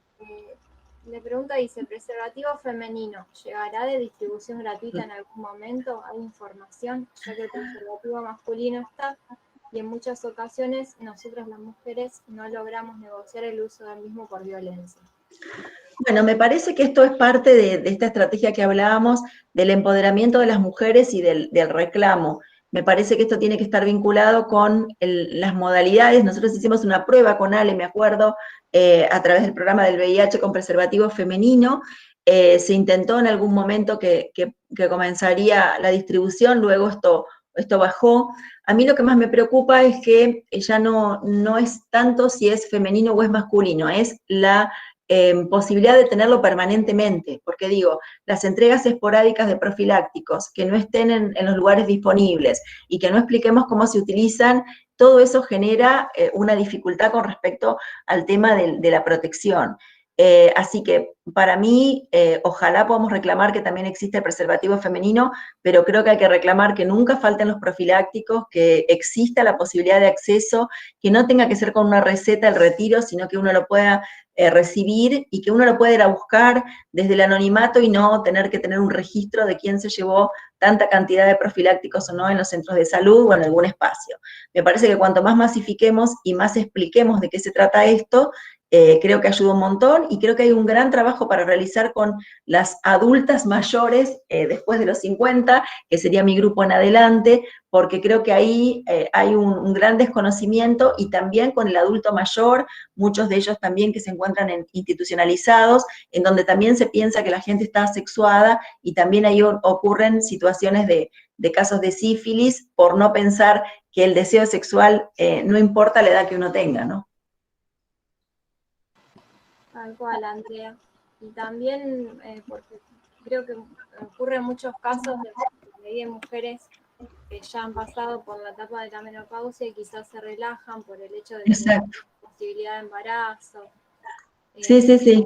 Le pregunta, dice, ¿preservativo femenino llegará de distribución gratuita en algún momento? ¿Hay información? Ya que el preservativo masculino está, y en muchas ocasiones nosotras las mujeres no logramos negociar el uso del mismo por violencia. Bueno, me parece que esto es parte de esta estrategia que hablábamos del empoderamiento de las mujeres y del reclamo. Me parece que esto tiene que estar vinculado con las modalidades. Nosotros hicimos una prueba con Ale, me acuerdo, a través del programa del VIH con preservativo femenino. Se intentó en algún momento que comenzaría la distribución, luego esto bajó. A mí lo que más me preocupa es que ya no es tanto si es femenino o es masculino, es la posibilidad de tenerlo permanentemente, porque digo, las entregas esporádicas de profilácticos que no estén en los lugares disponibles y que no expliquemos cómo se utilizan, todo eso genera una dificultad con respecto al tema de la protección. Así que para mí, ojalá podamos reclamar que también existe el preservativo femenino, pero creo que hay que reclamar que nunca falten los profilácticos, que exista la posibilidad de acceso, que no tenga que ser con una receta el retiro, sino que uno lo pueda recibir y que uno lo pueda ir a buscar desde el anonimato y no tener que tener un registro de quién se llevó tanta cantidad de profilácticos o no en los centros de salud o en algún espacio. Me parece que cuanto más masifiquemos y más expliquemos de qué se trata esto, creo que ayuda un montón y creo que hay un gran trabajo para realizar con las adultas mayores después de los 50, que sería mi grupo en adelante, porque creo que ahí hay un gran desconocimiento y también con el adulto mayor, muchos de ellos también que se encuentran institucionalizados, en donde también se piensa que la gente está asexuada y también ahí ocurren situaciones de casos de sífilis por no pensar que el deseo sexual no importa la edad que uno tenga, ¿no? Tal cual, Andrea. Y también, porque creo que ocurren muchos casos de mujeres que ya han pasado por la etapa de la menopausia y quizás se relajan por el hecho de tener posibilidad de embarazo. Sí.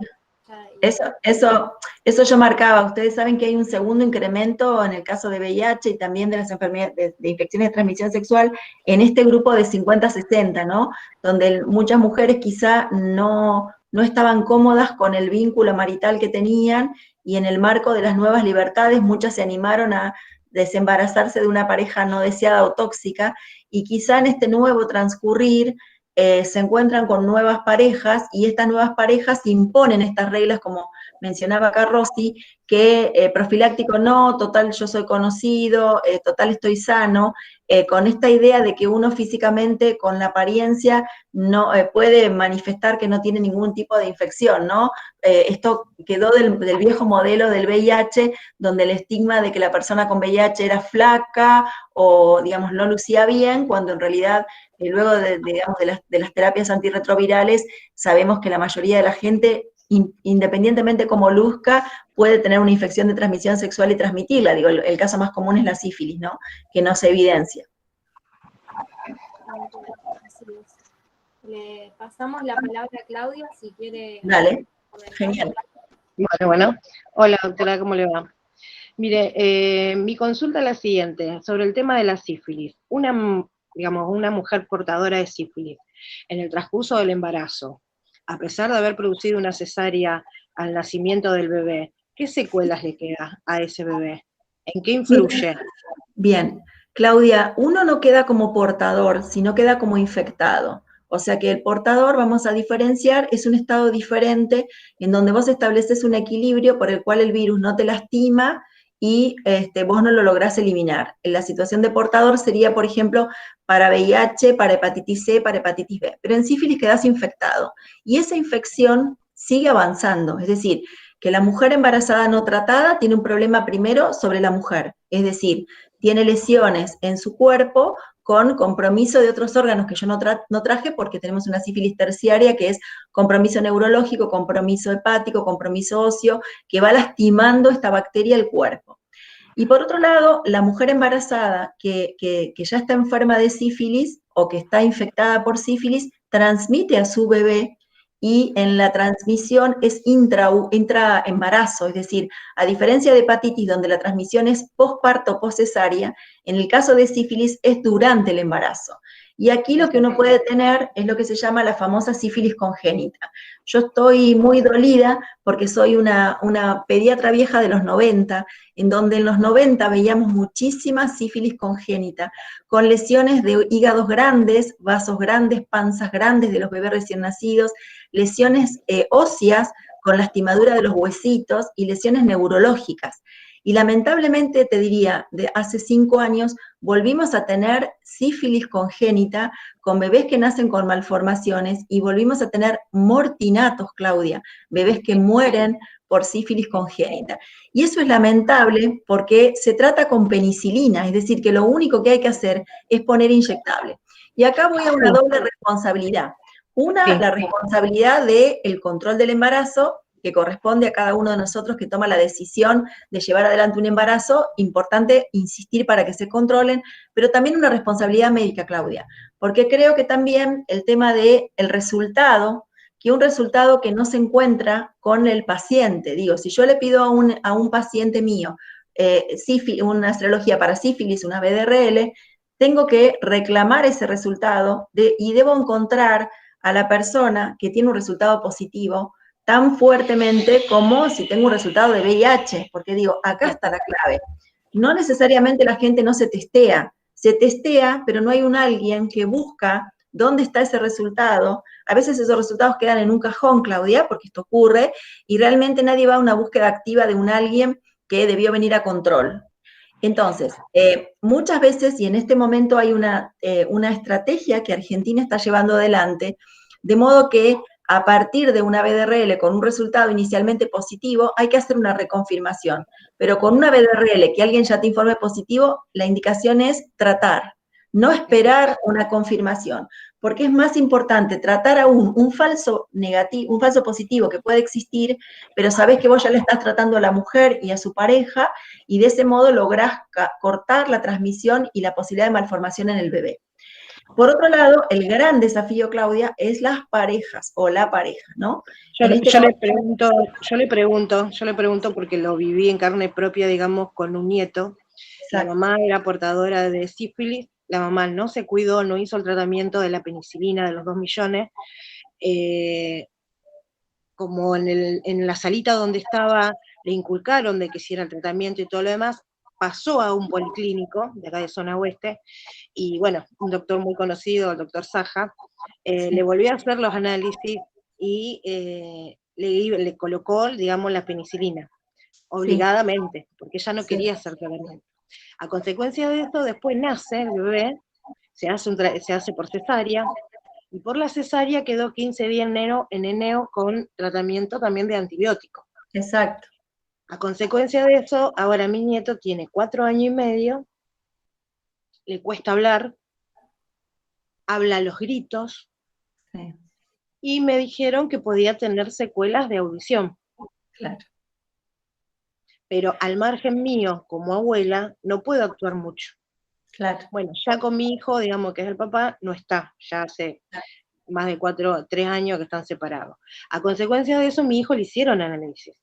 Eso yo marcaba. Ustedes saben que hay un segundo incremento en el caso de VIH y también de las enfermedades de infecciones de transmisión sexual en este grupo de 50-60, ¿no? Donde muchas mujeres quizá no estaban cómodas con el vínculo marital que tenían y en el marco de las nuevas libertades muchas se animaron a desembarazarse de una pareja no deseada o tóxica y quizá en este nuevo transcurrir se encuentran con nuevas parejas y estas nuevas parejas imponen estas reglas, como mencionaba acá Rosy, que profiláctico no, total yo soy conocido, total estoy sano, con esta idea de que uno físicamente con la apariencia no puede manifestar que no tiene ningún tipo de infección, ¿no? Esto quedó del viejo modelo del VIH, donde el estigma de que la persona con VIH era flaca o, digamos, no lucía bien, cuando en realidad luego digamos, de las terapias antirretrovirales, sabemos que la mayoría de la gente, independientemente cómo luzca, puede tener una infección de transmisión sexual y transmitirla. Digo, el caso más común es la sífilis, ¿no? Que no se evidencia. Así es. Le pasamos la palabra a Claudia, si quiere. Dale, genial. Bueno. Hola, doctora, ¿cómo le va? Mire, mi consulta es la siguiente, sobre el tema de la sífilis. Una mujer portadora de sífilis, en el transcurso del embarazo, a pesar de haber producido una cesárea al nacimiento del bebé, ¿qué secuelas le queda a ese bebé? ¿En qué influye? Bien, Claudia, uno no queda como portador, sino queda como infectado. O sea que el portador, vamos a diferenciar, es un estado diferente en donde vos estableces un equilibrio por el cual el virus no te lastima y vos no lo lográs eliminar. En la situación de portador sería, por ejemplo, para VIH, para hepatitis C, para hepatitis B. Pero en sífilis quedás infectado. Y esa infección sigue avanzando. Es decir, que la mujer embarazada no tratada tiene un problema primero sobre la mujer. Es decir, tiene lesiones en su cuerpo con compromiso de otros órganos que yo no traje porque tenemos una sífilis terciaria que es compromiso neurológico, compromiso hepático, compromiso óseo, que va lastimando esta bacteria el cuerpo. Y por otro lado, la mujer embarazada que ya está enferma de sífilis o que está infectada por sífilis, transmite a su bebé y en la transmisión es intraembarazo, es decir, a diferencia de hepatitis donde la transmisión es posparto, poscesárea, en el caso de sífilis es durante el embarazo. Y aquí lo que uno puede tener es lo que se llama la famosa sífilis congénita. Yo estoy muy dolida porque soy una pediatra vieja de los 90, en donde en los 90 veíamos muchísima sífilis congénita, con lesiones de hígados grandes, vasos grandes, panzas grandes de los bebés recién nacidos, lesiones óseas con lastimadura de los huesitos y lesiones neurológicas. Y lamentablemente, te diría, de hace 5 años, volvimos a tener sífilis congénita con bebés que nacen con malformaciones y volvimos a tener mortinatos, Claudia, bebés que mueren por sífilis congénita. Y eso es lamentable porque se trata con penicilina, es decir, que lo único que hay que hacer es poner inyectable. Y acá voy a una doble responsabilidad. Una, la responsabilidad del control del embarazo, que corresponde a cada uno de nosotros que toma la decisión de llevar adelante un embarazo, importante insistir para que se controlen, pero también una responsabilidad médica, Claudia, porque creo que también el tema del resultado, que un resultado que no se encuentra con el paciente, digo, si yo le pido a un paciente mío una astrología para sífilis, una BDRL, tengo que reclamar ese resultado y debo encontrar a la persona que tiene un resultado positivo tan fuertemente como si tengo un resultado de VIH, porque digo, acá está la clave. No necesariamente la gente no se testea, pero no hay un alguien que busca dónde está ese resultado. A veces esos resultados quedan en un cajón, Claudia, porque esto ocurre, y realmente nadie va a una búsqueda activa de un alguien que debió venir a control. Entonces, muchas veces, y en este momento hay una estrategia que Argentina está llevando adelante, de modo que a partir de una BDRL con un resultado inicialmente positivo, hay que hacer una reconfirmación. Pero con una BDRL que alguien ya te informe positivo, la indicación es tratar, no esperar una confirmación, porque es más importante tratar aún un falso negativo, un falso positivo que puede existir, pero sabés que vos ya le estás tratando a la mujer y a su pareja, y de ese modo lográs cortar la transmisión y la posibilidad de malformación en el bebé. Por otro lado, el gran desafío, Claudia, es las parejas o la pareja, ¿no? Yo le pregunto porque lo viví en carne propia, digamos, con un nieto. Exacto. La mamá era portadora de sífilis, la mamá no se cuidó, no hizo el tratamiento de la penicilina de los 2 millones, como en la salita donde estaba, le inculcaron de que hiciera el tratamiento y todo lo demás, pasó a un policlínico de acá de zona oeste, y bueno, un doctor muy conocido, el doctor Saja, le volvió a hacer los análisis y le colocó, digamos, la penicilina, obligadamente, porque ella no quería hacer tratamiento. A consecuencia de esto, después nace el bebé, se hace por cesárea, y por la cesárea quedó 15 días en enero con tratamiento también de antibiótico. Exacto. A consecuencia de eso, ahora mi nieto tiene 4 años y medio, le cuesta hablar, habla a los gritos, y me dijeron que podía tener secuelas de audición. Claro. Pero al margen mío, como abuela, no puedo actuar mucho. Claro. Bueno, ya con mi hijo, digamos que es el papá, no está, ya hace más de 3 años que están separados. A consecuencia de eso, mi hijo le hicieron análisis.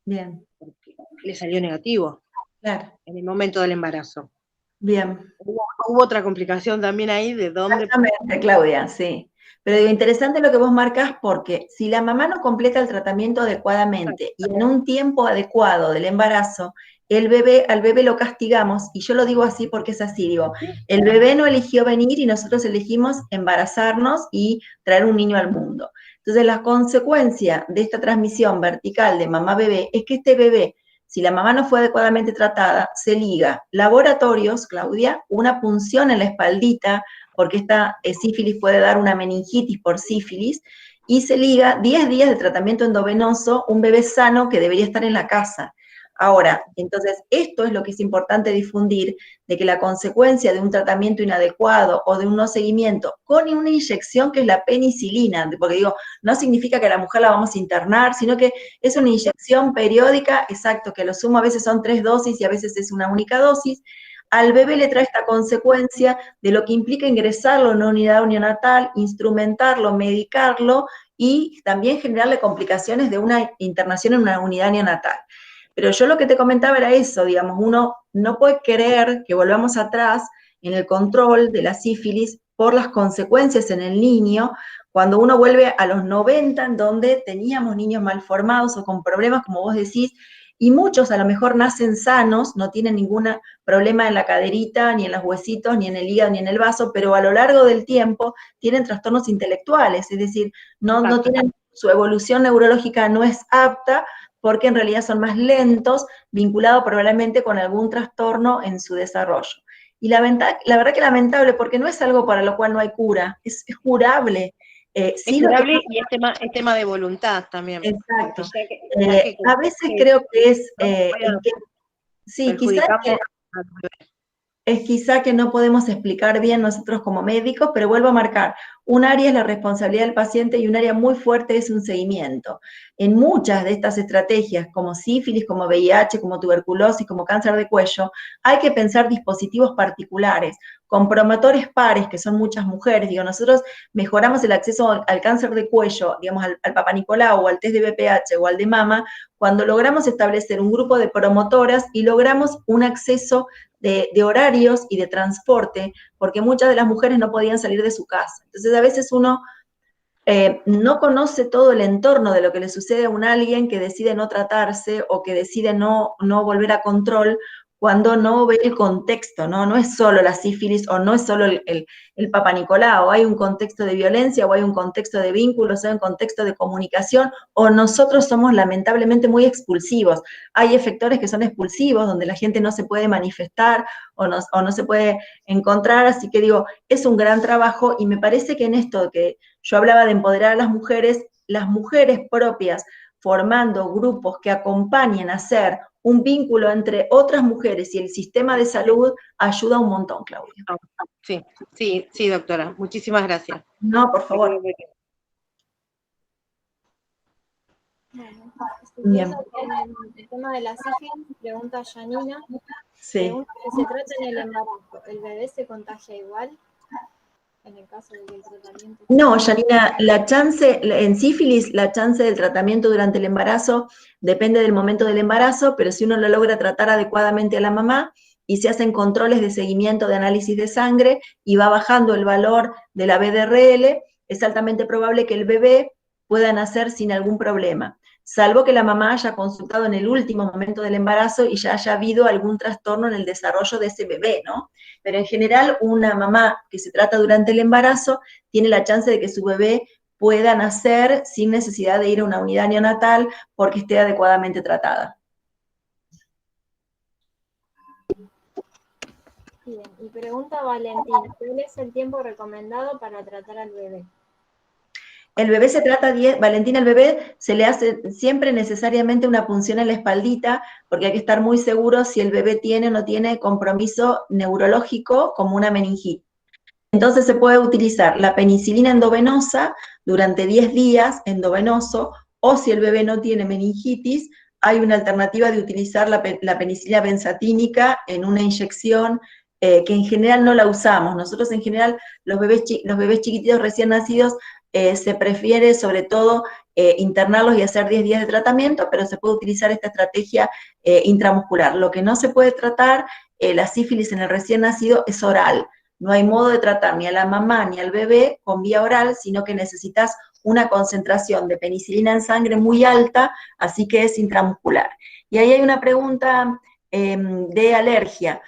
Bien. Porque le salió negativo. Claro. En el momento del embarazo. Bien. Hubo otra complicación también ahí de dónde... Exactamente, Claudia, sí. Pero digo, interesante lo que vos marcás, porque si la mamá no completa el tratamiento adecuadamente y en un tiempo adecuado del embarazo, al bebé lo castigamos, y yo lo digo así porque es así, digo, el bebé no eligió venir y nosotros elegimos embarazarnos y traer un niño al mundo. Entonces la consecuencia de esta transmisión vertical de mamá-bebé es que este bebé, si la mamá no fue adecuadamente tratada, se liga laboratorios, Claudia, una punción en la espaldita, porque esta sífilis puede dar una meningitis por sífilis, y se liga 10 días de tratamiento endovenoso, un bebé sano que debería estar en la casa. Ahora, entonces, esto es lo que es importante difundir, de que la consecuencia de un tratamiento inadecuado o de un no seguimiento con una inyección que es la penicilina, porque digo, no significa que a la mujer la vamos a internar, sino que es una inyección periódica, exacto, que a lo sumo a veces son 3 dosis y a veces es una única dosis, al bebé le trae esta consecuencia de lo que implica ingresarlo en una unidad neonatal, instrumentarlo, medicarlo y también generarle complicaciones de una internación en una unidad neonatal. Pero yo lo que te comentaba era eso, digamos, uno no puede querer que volvamos atrás en el control de la sífilis por las consecuencias en el niño, cuando uno vuelve a los 90, en donde teníamos niños malformados o con problemas, como vos decís, y muchos a lo mejor nacen sanos, no tienen ningún problema en la caderita, ni en los huesitos, ni en el hígado, ni en el vaso, pero a lo largo del tiempo tienen trastornos intelectuales, es decir, no tienen, su evolución neurológica no es apta, porque en realidad son más lentos, vinculados probablemente con algún trastorno en su desarrollo. Y la verdad que lamentable, porque no es algo para lo cual no hay cura, es curable. Es curable y es tema de voluntad también. Exacto. A veces creo que sí, quizás quizá que no podemos explicar bien nosotros como médicos, pero vuelvo a marcar, un área es la responsabilidad del paciente y un área muy fuerte es un seguimiento. En muchas de estas estrategias, como sífilis, como VIH, como tuberculosis, como cáncer de cuello, hay que pensar dispositivos particulares, con promotores pares, que son muchas mujeres. Digo, nosotros mejoramos el acceso al cáncer de cuello, digamos, al Papa Nicolau, o al test de BPH, o al de mama, cuando logramos establecer un grupo de promotoras y logramos un acceso de horarios y de transporte, porque muchas de las mujeres no podían salir de su casa. Entonces, a veces uno no conoce todo el entorno de lo que le sucede a un alguien que decide no tratarse o que decide no volver a control cuando no ve el contexto, ¿no? No es solo la sífilis o no es solo el Papa Nicolau, hay un contexto de violencia o hay un contexto de vínculos, o hay un contexto de comunicación, o nosotros somos lamentablemente muy expulsivos. Hay efectores que son expulsivos, donde la gente no se puede manifestar o no se puede encontrar, así que digo, es un gran trabajo y me parece que en esto que yo hablaba de empoderar a las mujeres propias, formando grupos que acompañen a hacer un vínculo entre otras mujeres y el sistema de salud, ayuda un montón, Claudia. Sí, doctora. Muchísimas gracias. No, por favor. Bien. El tema de la sífilis, pregunta Janina. Sí. Pregunta que se trata en el embarazo. ¿El bebé se contagia igual? En el caso del tratamiento. No, Janina, en sífilis, la chance del tratamiento durante el embarazo depende del momento del embarazo, pero si uno lo logra tratar adecuadamente a la mamá y se hacen controles de seguimiento de análisis de sangre y va bajando el valor de la BDRL, es altamente probable que el bebé pueda nacer sin algún problema, salvo que la mamá haya consultado en el último momento del embarazo y ya haya habido algún trastorno en el desarrollo de ese bebé, ¿no? Pero en general, una mamá que se trata durante el embarazo tiene la chance de que su bebé pueda nacer sin necesidad de ir a una unidad neonatal porque esté adecuadamente tratada. Bien, y pregunta Valentina, ¿cuál es el tiempo recomendado para tratar al bebé? El bebé se trata, Valentina, el bebé se le hace siempre necesariamente una punción en la espaldita, porque hay que estar muy seguro si el bebé tiene o no tiene compromiso neurológico como una meningitis. Entonces se puede utilizar la penicilina endovenosa durante 10 días, endovenoso, o si el bebé no tiene meningitis, hay una alternativa de utilizar la penicilina benzatínica en una inyección que en general no la usamos. Nosotros en general, los bebés chiquititos recién nacidos, se prefiere sobre todo internarlos y hacer 10 días de tratamiento, pero se puede utilizar esta estrategia intramuscular. Lo que no se puede tratar, la sífilis en el recién nacido, es oral. No hay modo de tratar ni a la mamá ni al bebé con vía oral, sino que necesitas una concentración de penicilina en sangre muy alta, así que es intramuscular. Y ahí hay una pregunta de alergia.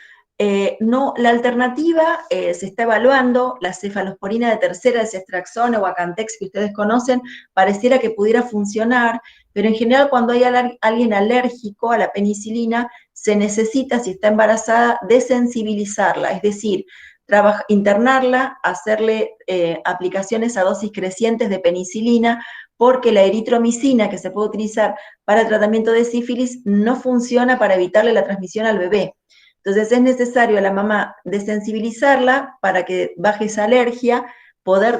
No, la alternativa se está evaluando, la cefalosporina de tercera, el Ceftriaxone o Acantex que ustedes conocen, pareciera que pudiera funcionar, pero en general cuando hay alguien alérgico a la penicilina, se necesita, si está embarazada, desensibilizarla, es decir, internarla, hacerle aplicaciones a dosis crecientes de penicilina, porque la eritromicina que se puede utilizar para el tratamiento de sífilis no funciona para evitarle la transmisión al bebé. Entonces es necesario a la mamá desensibilizarla para que baje esa alergia,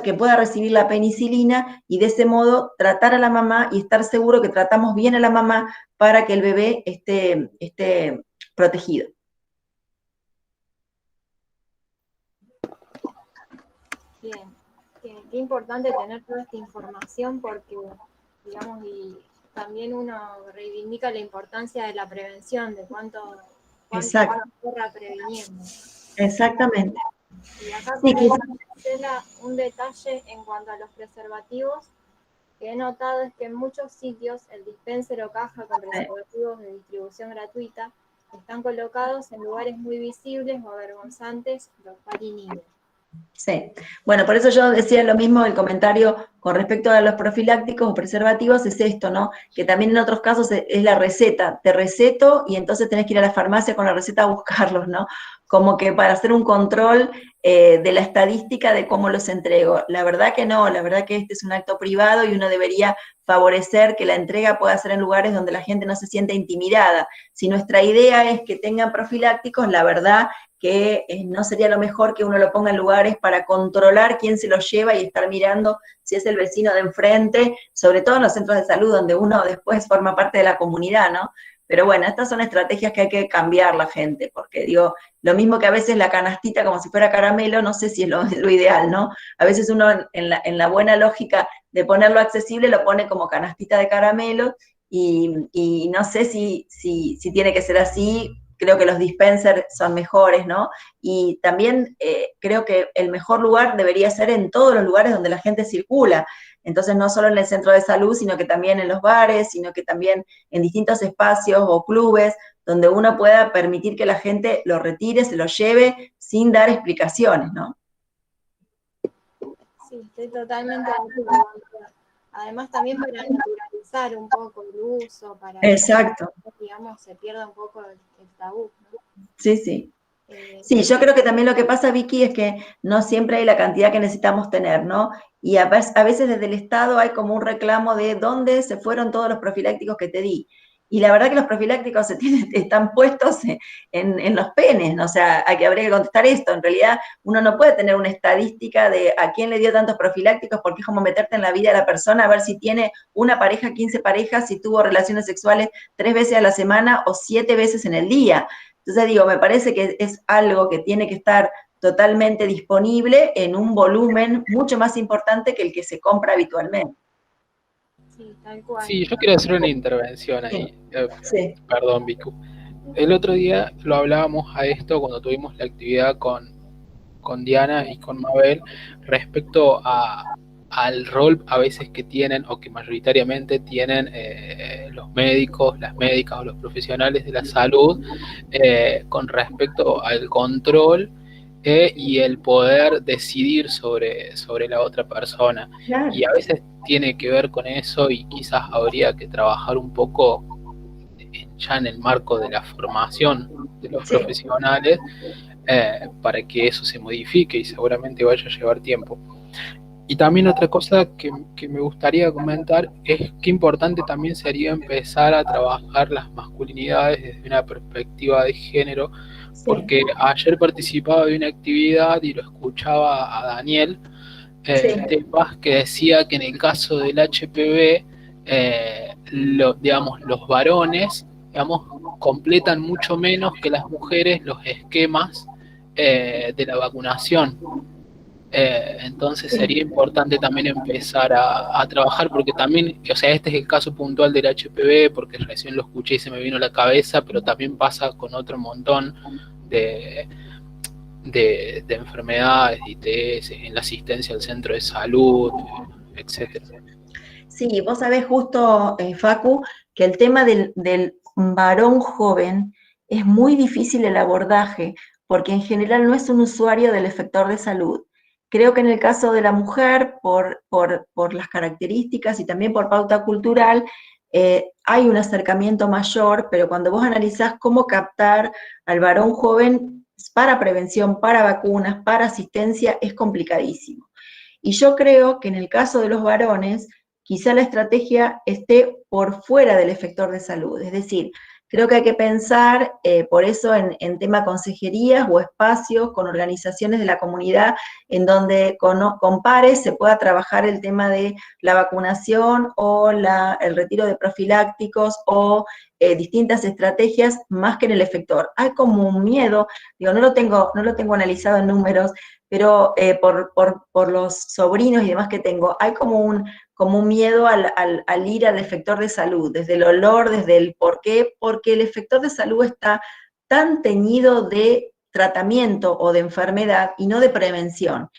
que pueda recibir la penicilina y de ese modo tratar a la mamá y estar seguro que tratamos bien a la mamá para que el bebé esté protegido. Bien, qué importante tener toda esta información porque, digamos, y también uno reivindica la importancia de la prevención, de cuánto Exacto. corra previniendo. Exactamente. Y acá Sí, Marcela, un detalle en cuanto a los preservativos que he notado es que en muchos sitios el dispenser o caja con preservativos de distribución gratuita están colocados en lugares muy visibles o avergonzantes los padres y niños. Sí, bueno, por eso yo decía lo mismo, el comentario con respecto a los profilácticos o preservativos es esto, ¿no? Que también en otros casos es la receta, te receto y entonces tenés que ir a la farmacia con la receta a buscarlos, ¿no? Como que para hacer un control de la estadística de cómo los entrego. La verdad que no, la verdad que este es un acto privado y uno debería favorecer que la entrega pueda ser en lugares donde la gente no se sienta intimidada. Si nuestra idea es que tengan profilácticos, la verdad que no sería lo mejor que uno lo ponga en lugares para controlar quién se los lleva y estar mirando si es el vecino de enfrente, sobre todo en los centros de salud, donde uno después forma parte de la comunidad, ¿no? Pero bueno, estas son estrategias que hay que cambiar la gente, porque digo, lo mismo que a veces la canastita como si fuera caramelo, no sé si es lo ideal, ¿no? A veces uno en la buena lógica de ponerlo accesible lo pone como canastita de caramelo y no sé si tiene que ser así. Creo que los dispensers son mejores, ¿no? Y también creo que el mejor lugar debería ser en todos los lugares donde la gente circula. Entonces, no solo en el centro de salud, sino que también en los bares, sino que también en distintos espacios o clubes, donde uno pueda permitir que la gente lo retire, se lo lleve, sin dar explicaciones, ¿no? Sí, estoy totalmente de acuerdo. Además, también para naturalizar un poco el uso, para Exacto. que, digamos, se pierda un poco el tabú, ¿no? Sí, sí. Sí, yo creo que también lo que pasa, Vicky, es que no siempre hay la cantidad que necesitamos tener, ¿no? Y a veces desde el Estado hay como un reclamo de dónde se fueron todos los profilácticos que te di. Y la verdad que los profilácticos están puestos en los penes, ¿no? O sea, habría que contestar esto. En realidad, uno no puede tener una estadística de a quién le dio tantos profilácticos, porque es como meterte en la vida de la persona, a ver si tiene una pareja, 15 parejas, si tuvo relaciones sexuales 3 veces a la semana o 7 veces en el día. Entonces digo, me parece que es algo que tiene que estar totalmente disponible en un volumen mucho más importante que el que se compra habitualmente. Sí, tal cual. Sí, yo quiero hacer una intervención ahí. Sí. Perdón, Vicu. El otro día lo hablábamos a esto cuando tuvimos la actividad con Diana y con Mabel respecto al rol a veces que tienen o que mayoritariamente tienen los médicos, las médicas o los profesionales de la salud con respecto al control y el poder decidir sobre la otra persona. Claro. Y a veces tiene que ver con eso y quizás habría que trabajar un poco ya en el marco de la formación de los profesionales para que eso se modifique y seguramente vaya a llevar tiempo. Y también otra cosa que me gustaría comentar es qué importante también sería empezar a trabajar las masculinidades desde una perspectiva de género, porque ayer participaba de una actividad y lo escuchaba a Daniel Tepas, que decía que en el caso del HPV, digamos, los varones, digamos, completan mucho menos que las mujeres los esquemas de la vacunación. Entonces sería importante también empezar a trabajar, porque también, o sea, este es el caso puntual del HPV, porque recién lo escuché y se me vino a la cabeza, pero también pasa con otro montón de enfermedades, ITS, en la asistencia al centro de salud, etcétera. Sí, vos sabés justo, Facu, que el tema del varón joven es muy difícil el abordaje, porque en general no es un usuario del efector de salud. Creo que en el caso de la mujer, por las características y también por pauta cultural, hay un acercamiento mayor, pero cuando vos analizás cómo captar al varón joven, para prevención, para vacunas, para asistencia, es complicadísimo. Y yo creo que en el caso de los varones, quizá la estrategia esté por fuera del efector de salud, es decir, creo que hay que pensar, por eso, en tema consejerías o espacios con organizaciones de la comunidad en donde con pares se pueda trabajar el tema de la vacunación o el retiro de profilácticos o distintas estrategias más que en el efector. Hay como un miedo, digo, no lo tengo analizado en números, pero por los sobrinos y demás que tengo, hay como un miedo al ir al efector de salud, desde el olor, desde el por qué, porque el efector de salud está tan teñido de tratamiento o de enfermedad y no de prevención.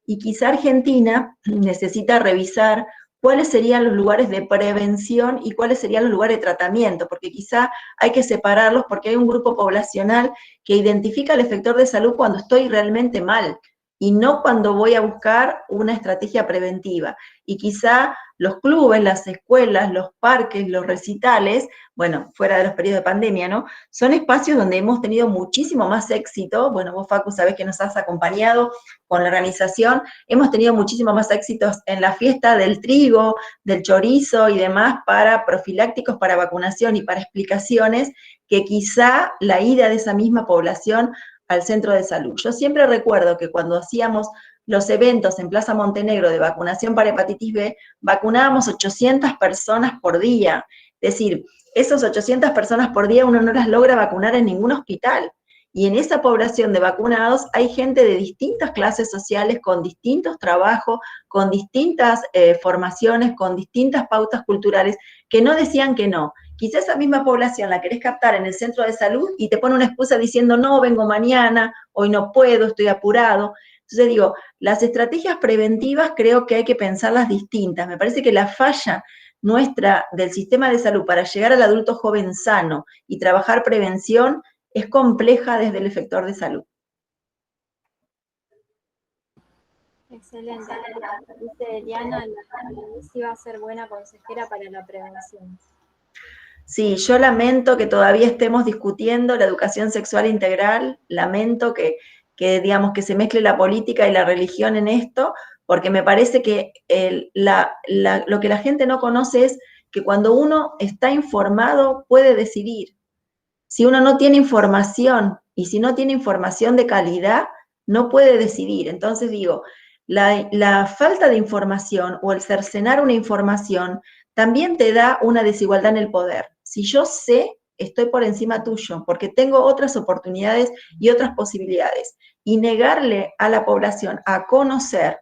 Y quizá Argentina necesita revisar cuáles serían los lugares de prevención y cuáles serían los lugares de tratamiento, porque quizá hay que separarlos porque hay un grupo poblacional que identifica el efector de salud cuando estoy realmente mal, y no cuando voy a buscar una estrategia preventiva. Y quizá los clubes, las escuelas, los parques, los recitales, bueno, fuera de los periodos de pandemia, ¿no? Son espacios donde hemos tenido muchísimo más éxito. Bueno, vos, Facu, sabés que nos has acompañado con la organización. Hemos tenido muchísimo más éxitos en la fiesta del trigo, del chorizo y demás para profilácticos, para vacunación y para explicaciones, que quizá la ida de esa misma población al centro de salud. Yo siempre recuerdo que cuando hacíamos los eventos en Plaza Montenegro de vacunación para hepatitis B, vacunábamos 800 personas por día. Es decir, esas 800 personas por día uno no las logra vacunar en ningún hospital. Y en esa población de vacunados hay gente de distintas clases sociales, con distintos trabajos, con distintas formaciones, con distintas pautas culturales, que no decían que no. Quizás esa misma población la querés captar en el centro de salud y te pone una excusa diciendo, no, vengo mañana, hoy no puedo, estoy apurado. Entonces digo, las estrategias preventivas creo que hay que pensarlas distintas. Me parece que la falla nuestra del sistema de salud para llegar al adulto joven sano y trabajar prevención es compleja desde el efector de salud. Excelente. Dice Diana, la sí va a ser buena consejera para la prevención. Sí, yo lamento que todavía estemos discutiendo la educación sexual integral, lamento que digamos, que se mezcle la política y la religión en esto, porque me parece que lo que la gente no conoce es que cuando uno está informado puede decidir. Si uno no tiene información, y si no tiene información de calidad, no puede decidir. Entonces digo, la falta de información o el cercenar una información también te da una desigualdad en el poder. Si yo sé, estoy por encima tuyo, porque tengo otras oportunidades y otras posibilidades. Y negarle a la población a conocer,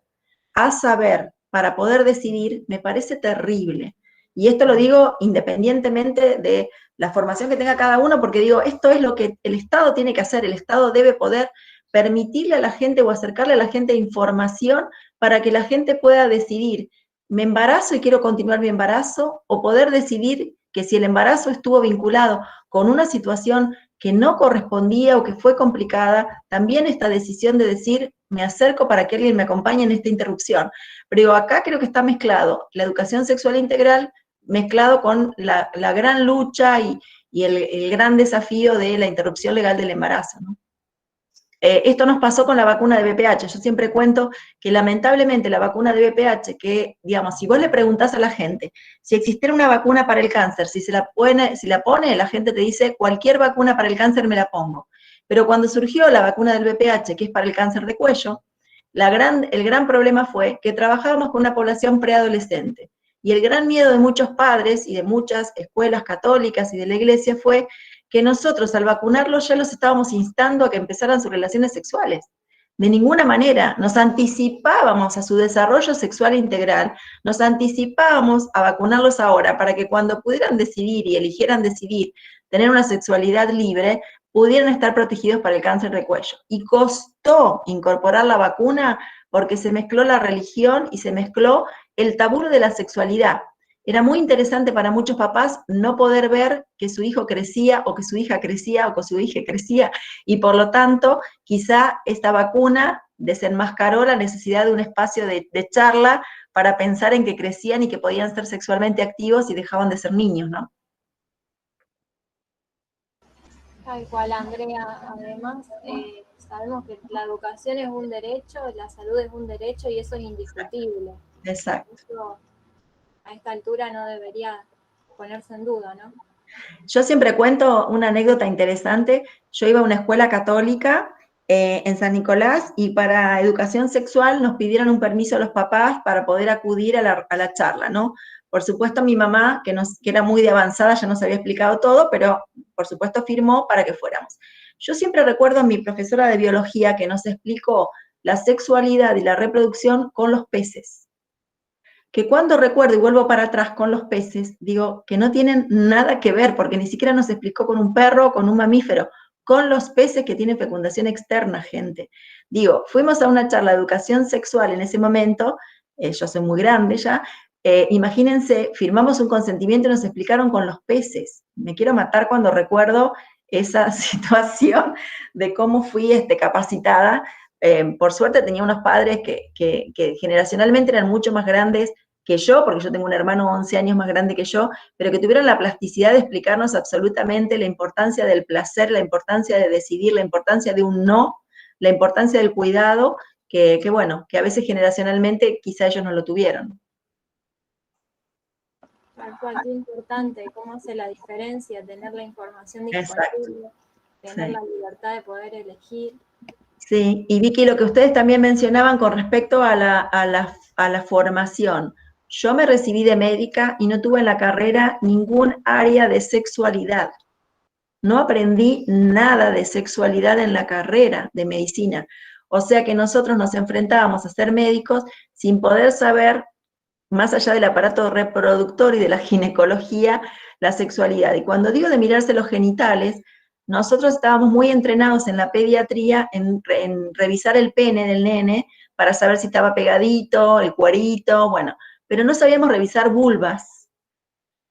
a saber, para poder decidir, me parece terrible. Y esto lo digo independientemente de la formación que tenga cada uno, porque digo, esto es lo que el Estado tiene que hacer. El Estado debe poder permitirle a la gente o acercarle a la gente información para que la gente pueda decidir, ¿me embarazo y quiero continuar mi embarazo? O poder decidir que si el embarazo estuvo vinculado con una situación que no correspondía o que fue complicada, también esta decisión de decir, me acerco para que alguien me acompañe en esta interrupción. Pero acá creo que está mezclado la educación sexual integral mezclado con la gran lucha y el gran desafío de la interrupción legal del embarazo, ¿no? Esto nos pasó con la vacuna de VPH. Yo siempre cuento que lamentablemente la vacuna de VPH, que digamos, si vos le preguntás a la gente si existiera una vacuna para el cáncer, si la pone, la gente te dice, cualquier vacuna para el cáncer me la pongo. Pero cuando surgió la vacuna del VPH, que es para el cáncer de cuello, el gran problema fue que trabajábamos con una población preadolescente. Y el gran miedo de muchos padres y de muchas escuelas católicas y de la iglesia fue que nosotros al vacunarlos ya los estábamos instando a que empezaran sus relaciones sexuales. De ninguna manera, nos anticipábamos a su desarrollo sexual integral, nos anticipábamos a vacunarlos ahora para que cuando pudieran decidir y eligieran decidir tener una sexualidad libre, pudieran estar protegidos para el cáncer de cuello. Y costó incorporar la vacuna porque se mezcló la religión y se mezcló el tabú de la sexualidad. Era muy interesante para muchos papás no poder ver que su hijo crecía o que su hija crecía o que su hija crecía, y por lo tanto quizá esta vacuna desenmascaró la necesidad de un espacio de charla para pensar en que crecían y que podían ser sexualmente activos y dejaban de ser niños, ¿no? Tal cual, Andrea. Además, sabemos que la educación es un derecho, la salud es un derecho y eso es indiscutible. Exacto. Eso a esta altura no debería ponerse en duda, ¿no? Yo siempre cuento una anécdota interesante. Yo iba a una escuela católica en San Nicolás y para educación sexual nos pidieron un permiso a los papás para poder acudir a la charla, ¿no? Por supuesto mi mamá, que era muy de avanzada, ya nos había explicado todo, pero por supuesto firmó para que fuéramos. Yo siempre recuerdo a mi profesora de biología que nos explicó la sexualidad y la reproducción con los peces. Que cuando recuerdo y vuelvo para atrás con los peces, digo que no tienen nada que ver, porque ni siquiera nos explicó con un perro, con un mamífero, con los peces que tienen fecundación externa, gente. Digo, fuimos a una charla de educación sexual en ese momento, yo soy muy grande ya, imagínense, firmamos un consentimiento y nos explicaron con los peces. Me quiero matar cuando recuerdo esa situación de cómo fui capacitada. Por suerte tenía unos padres que generacionalmente eran mucho más grandes que yo, porque yo tengo un hermano 11 años más grande que yo, pero que tuvieron la plasticidad de explicarnos absolutamente la importancia del placer, la importancia de decidir, la importancia de un no, la importancia del cuidado, que bueno, que a veces generacionalmente quizá ellos no lo tuvieron. Tal cual, qué importante, cómo hace la diferencia tener la información Exacto. disponible, tener Sí. la libertad de poder elegir. Sí, y Vicky, lo que ustedes también mencionaban con respecto a la formación. Yo me recibí de médica y no tuve en la carrera ningún área de sexualidad. No aprendí nada de sexualidad en la carrera de medicina. O sea que nosotros nos enfrentábamos a ser médicos sin poder saber, más allá del aparato reproductor y de la ginecología, la sexualidad. Y cuando digo de mirarse los genitales, nosotros estábamos muy entrenados en la pediatría en revisar el pene del nene para saber si estaba pegadito, el cuerito, bueno, pero no sabíamos revisar vulvas.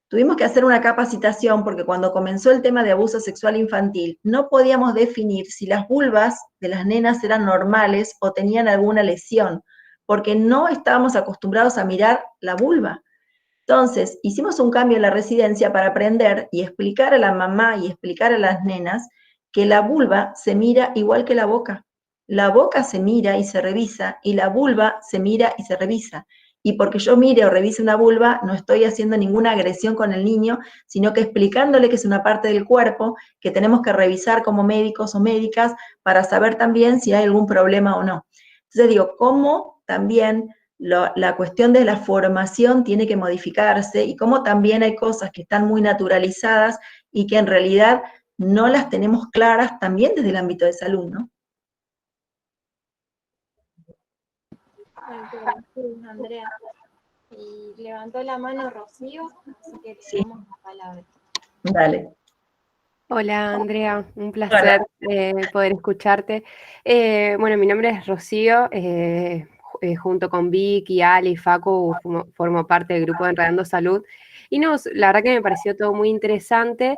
Tuvimos que hacer una capacitación porque cuando comenzó el tema de abuso sexual infantil, no podíamos definir si las vulvas de las nenas eran normales o tenían alguna lesión, porque no estábamos acostumbrados a mirar la vulva. Entonces, hicimos un cambio en la residencia para aprender y explicar a la mamá y explicar a las nenas que la vulva se mira igual que la boca. La boca se mira y se revisa y la vulva se mira y se revisa. Y porque yo mire o revise una vulva, no estoy haciendo ninguna agresión con el niño, sino que explicándole que es una parte del cuerpo que tenemos que revisar como médicos o médicas para saber también si hay algún problema o no. Entonces digo, ¿cómo también la cuestión de la formación tiene que modificarse y cómo también hay cosas que están muy naturalizadas y que en realidad no las tenemos claras también desde el ámbito de salud, ¿no? Sí, Andrea. Y levantó la mano Rocío, así que le damos la palabra. Dale. Hola Andrea, un placer poder escucharte. Bueno, mi nombre es Rocío, junto con Vicky, Ale y Facu formo parte del grupo de Enredando Salud. Y no, la verdad que me pareció todo muy interesante.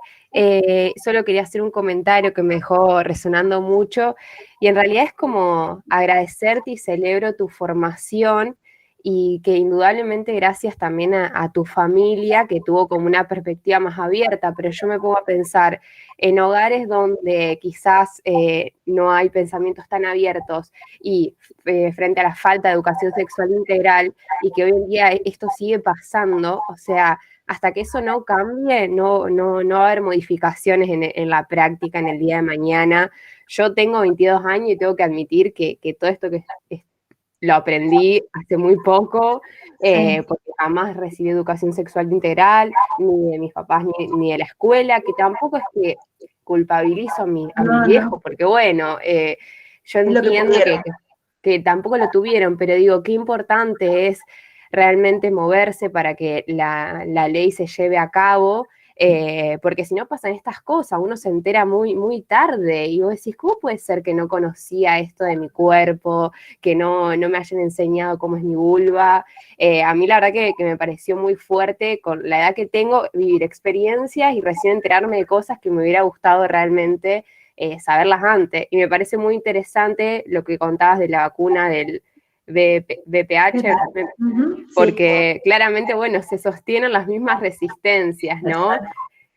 Solo quería hacer un comentario que me dejó resonando mucho. Y en realidad es como agradecerte y celebro tu formación y que indudablemente gracias también a tu familia que tuvo como una perspectiva más abierta. Pero yo me pongo a pensar en hogares donde quizás no hay pensamientos tan abiertos y frente a la falta de educación sexual integral y que hoy en día esto sigue pasando, o sea, hasta que eso no cambie, no va a haber modificaciones en la práctica en el día de mañana. Yo tengo 22 años y tengo que admitir que todo esto que lo aprendí hace muy poco, porque jamás recibí educación sexual integral, ni de mis papás, ni de la escuela, que tampoco es que culpabilizo a mi viejo, porque bueno, yo entiendo que tampoco lo tuvieron, pero digo, qué importante es realmente moverse para que la ley se lleve a cabo, porque si no pasan estas cosas, uno se entera muy, muy tarde y vos decís, ¿cómo puede ser que no conocía esto de mi cuerpo, que no me hayan enseñado cómo es mi vulva? A mí la verdad que me pareció muy fuerte con la edad que tengo vivir experiencias y recién enterarme de cosas que me hubiera gustado realmente saberlas antes. Y me parece muy interesante lo que contabas de la vacuna del VPH, porque claramente, bueno, se sostienen las mismas resistencias, ¿no?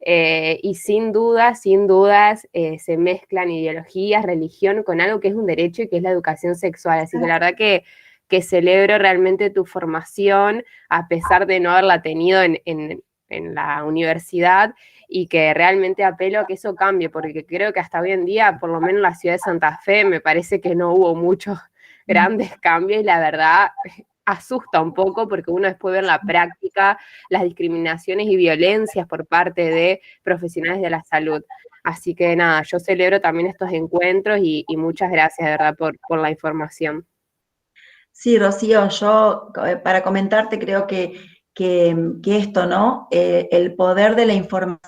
Y sin dudas, se mezclan ideologías, religión con algo que es un derecho y que es la educación sexual. Así que la verdad que celebro realmente tu formación, a pesar de no haberla tenido en la universidad, y que realmente apelo a que eso cambie, porque creo que hasta hoy en día, por lo menos en la ciudad de Santa Fe, me parece que no hubo muchos grandes cambios, y la verdad asusta un poco, porque uno después ve en la práctica las discriminaciones y violencias por parte de profesionales de la salud. Así que nada, yo celebro también estos encuentros y muchas gracias, de verdad, por la información. Sí, Rocío, yo para comentarte creo que esto, ¿no? El poder de la información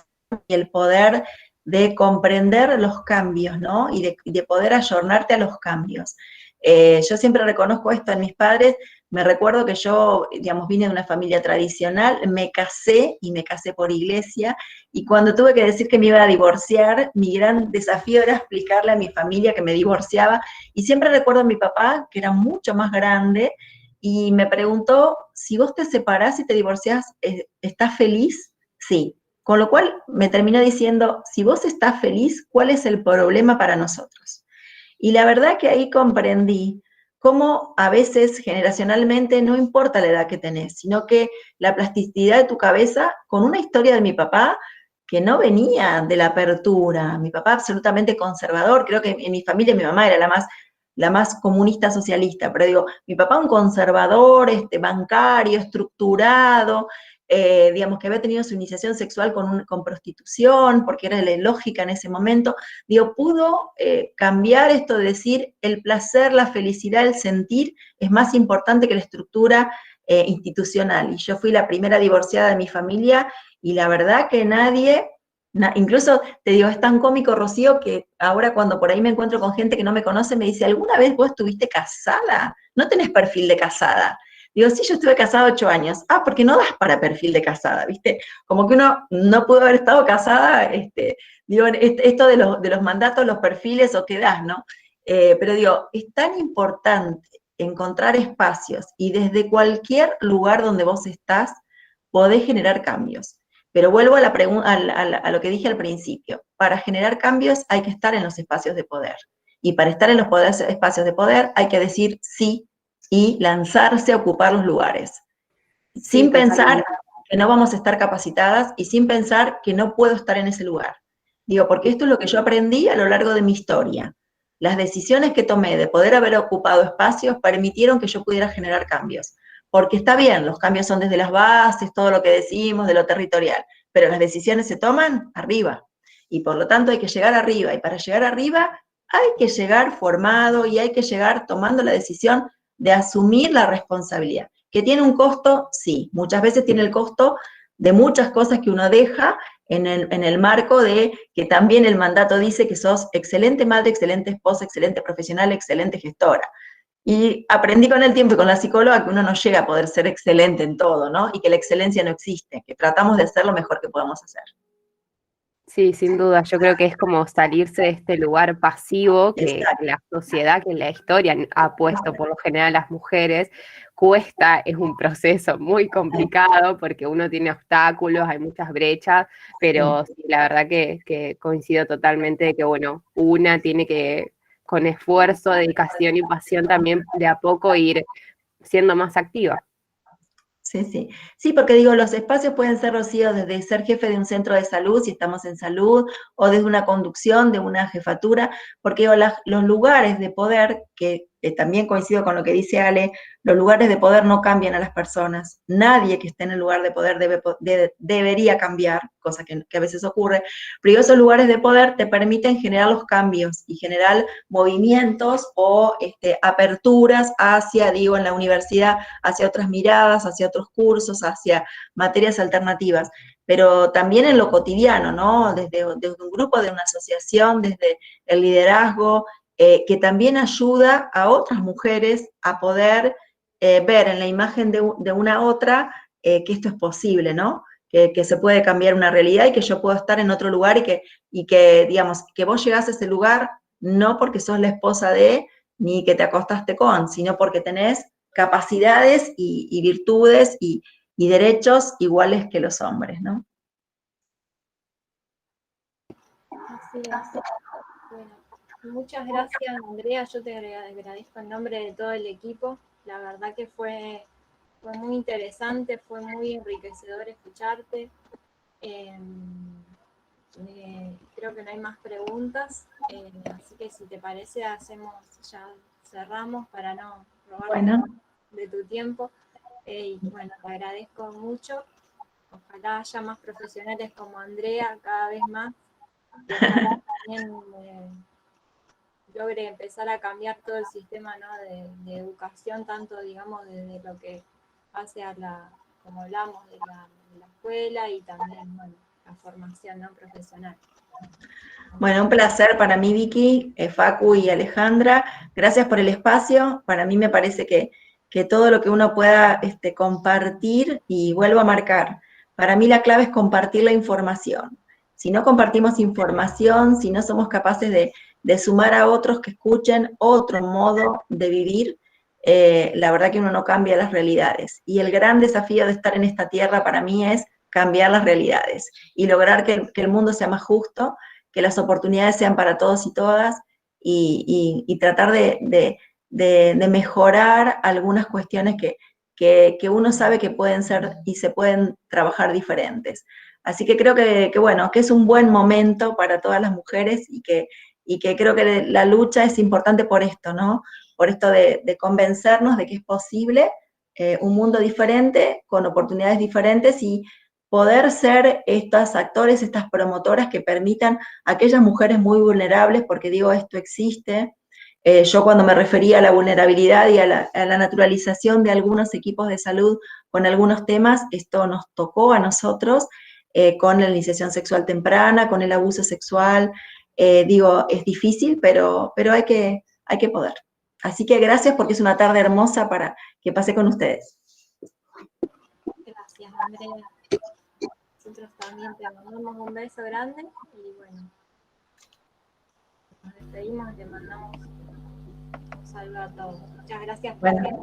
y el poder de comprender los cambios, ¿no? Y de poder ayornarte a los cambios. Yo siempre reconozco esto en mis padres. Me recuerdo que yo, digamos, vine de una familia tradicional, me casé y me casé por iglesia, y cuando tuve que decir que me iba a divorciar, mi gran desafío era explicarle a mi familia que me divorciaba, y siempre recuerdo a mi papá, que era mucho más grande, y me preguntó, si vos te separás y te divorciás, ¿estás feliz? Sí. Con lo cual me terminó diciendo, si vos estás feliz, ¿cuál es el problema para nosotros? Y la verdad que ahí comprendí cómo a veces generacionalmente no importa la edad que tenés, sino que la plasticidad de tu cabeza, con una historia de mi papá que no venía de la apertura, mi papá absolutamente conservador, creo que en mi familia mi mamá era la más comunista socialista, pero digo, mi papá un conservador, bancario, estructurado, digamos que había tenido su iniciación sexual con prostitución, porque era la lógica en ese momento, digo, pudo cambiar esto de decir el placer, la felicidad, el sentir es más importante que la estructura institucional. Y yo fui la primera divorciada de mi familia, y la verdad que nadie, incluso te digo, es tan cómico, Rocío, que ahora cuando por ahí me encuentro con gente que no me conoce, me dice, ¿alguna vez vos estuviste casada? ¿No tenés perfil de casada? Digo, sí, yo estuve casada 8 años. Ah, porque no das para perfil de casada, ¿viste? Como que uno no pudo haber estado casada, digo, esto de los mandatos, los perfiles o qué das, ¿no? Pero digo, es tan importante encontrar espacios, y desde cualquier lugar donde vos estás, podés generar cambios. Pero vuelvo a, a lo que dije al principio. Para generar cambios hay que estar en los espacios de poder. Y para estar en los espacios de poder hay que decir sí y lanzarse a ocupar los lugares. Sí, sin totalmente. Pensar que no vamos a estar capacitadas y sin pensar que no puedo estar en ese lugar. Digo, porque esto es lo que yo aprendí a lo largo de mi historia. Las decisiones que tomé de poder haber ocupado espacios permitieron que yo pudiera generar cambios. Porque está bien, los cambios son desde las bases, todo lo que decimos, de lo territorial, pero las decisiones se toman arriba. Y por lo tanto hay que llegar arriba, y para llegar arriba hay que llegar formado y hay que llegar tomando la decisión de asumir la responsabilidad. ¿Que tiene un costo? Sí, muchas veces tiene el costo de muchas cosas que uno deja en el marco de que también el mandato dice que sos excelente madre, excelente esposa, excelente profesional, excelente gestora. Y aprendí con el tiempo y con la psicóloga que uno no llega a poder ser excelente en todo, ¿no? Y que la excelencia no existe, que tratamos de hacer lo mejor que podamos hacer. Sí, sin duda, yo creo que es como salirse de este lugar pasivo que la sociedad, que la historia ha puesto por lo general a las mujeres. Cuesta, es un proceso muy complicado porque uno tiene obstáculos, hay muchas brechas, pero sí, la verdad que coincido totalmente de que, bueno, una tiene que, con esfuerzo, dedicación y pasión, también de a poco ir siendo más activa. Sí, sí. Sí, porque digo, los espacios pueden ser, Rocío, desde ser jefe de un centro de salud, si estamos en salud, o desde una conducción, de una jefatura, porque digo, los lugares de poder, que también coincido con lo que dice Ale, los lugares de poder no cambian a las personas. Nadie que esté en el lugar de poder debería cambiar, cosa que a veces ocurre, pero esos lugares de poder te permiten generar los cambios y generar movimientos o aperturas hacia, digo, en la universidad, hacia otras miradas, hacia otros cursos, hacia materias alternativas, pero también en lo cotidiano, ¿no? Desde un grupo, de una asociación, desde el liderazgo, que también ayuda a otras mujeres a poder ver en la imagen de una otra que esto es posible, ¿no? Que se puede cambiar una realidad y que yo puedo estar en otro lugar y que digamos, que vos llegás a ese lugar no porque sos la esposa de, ni que te acostaste con, sino porque tenés capacidades y virtudes y derechos iguales que los hombres, ¿no? Así es. Bueno, muchas gracias, Andrea. Yo te agradezco en nombre de todo el equipo. La verdad que fue muy interesante, fue muy enriquecedor escucharte. Creo que no hay más preguntas, así que si te parece cerramos para no robar Bueno, de tu tiempo. Y bueno, te agradezco mucho. Ojalá haya más profesionales como Andrea, cada vez más. Y ojalá también logre empezar a cambiar todo el sistema, ¿no? de educación, tanto digamos desde lo que hace como hablamos, de la escuela y también, bueno, la formación, ¿no? profesional. bueno, un placer para mí, Vicky, Facu y Alejandra. Gracias por el espacio. Para mí me parece que todo lo que uno pueda compartir, y vuelvo a marcar, para mí la clave es compartir la información. Si no compartimos información, si no somos capaces de sumar a otros que escuchen otro modo de vivir, la verdad que uno no cambia las realidades. Y el gran desafío de estar en esta tierra para mí es cambiar las realidades y lograr que el mundo sea más justo, que las oportunidades sean para todos y todas, y tratar de mejorar algunas cuestiones que uno sabe que pueden ser y se pueden trabajar diferentes. Así que creo bueno, que es un buen momento para todas las mujeres y que creo que la lucha es importante por esto, ¿no? Por esto de convencernos de que es posible un mundo diferente, con oportunidades diferentes, y poder ser estos actores, estas promotoras que permitan a aquellas mujeres muy vulnerables, porque digo, esto existe. Yo cuando me refería a la vulnerabilidad y a la naturalización de algunos equipos de salud con algunos temas, esto nos tocó a nosotros con la iniciación sexual temprana, con el abuso sexual. Digo, es difícil, pero hay que poder. Así que gracias, porque es una tarde hermosa para que pase con ustedes. Gracias, Andrea. Nosotros también te mandamos un beso grande y bueno, nos despedimos y te mandamos un saludo a todos. Muchas gracias por venir.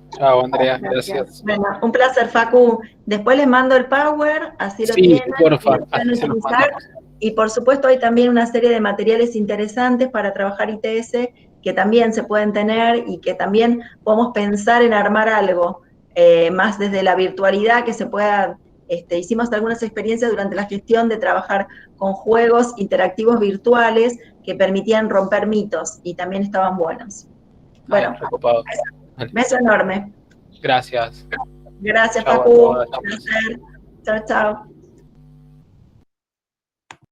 Chao, Andrea, gracias. Bueno, un placer, Facu. Después les mando el Power, así lo tienen. Porfa, lo pueden así se los utilizar. mandamos. Y por supuesto hay también una serie de materiales interesantes para trabajar ITS que también se pueden tener, y que también podemos pensar en armar algo más desde la virtualidad, que se pueda. Hicimos algunas experiencias durante la gestión de trabajar con juegos interactivos virtuales que permitían romper mitos, y también estaban buenos. Bueno, Recopado. beso enorme. Gracias. Gracias, Chao, Facu. a todas. Un placer. Chao, chao.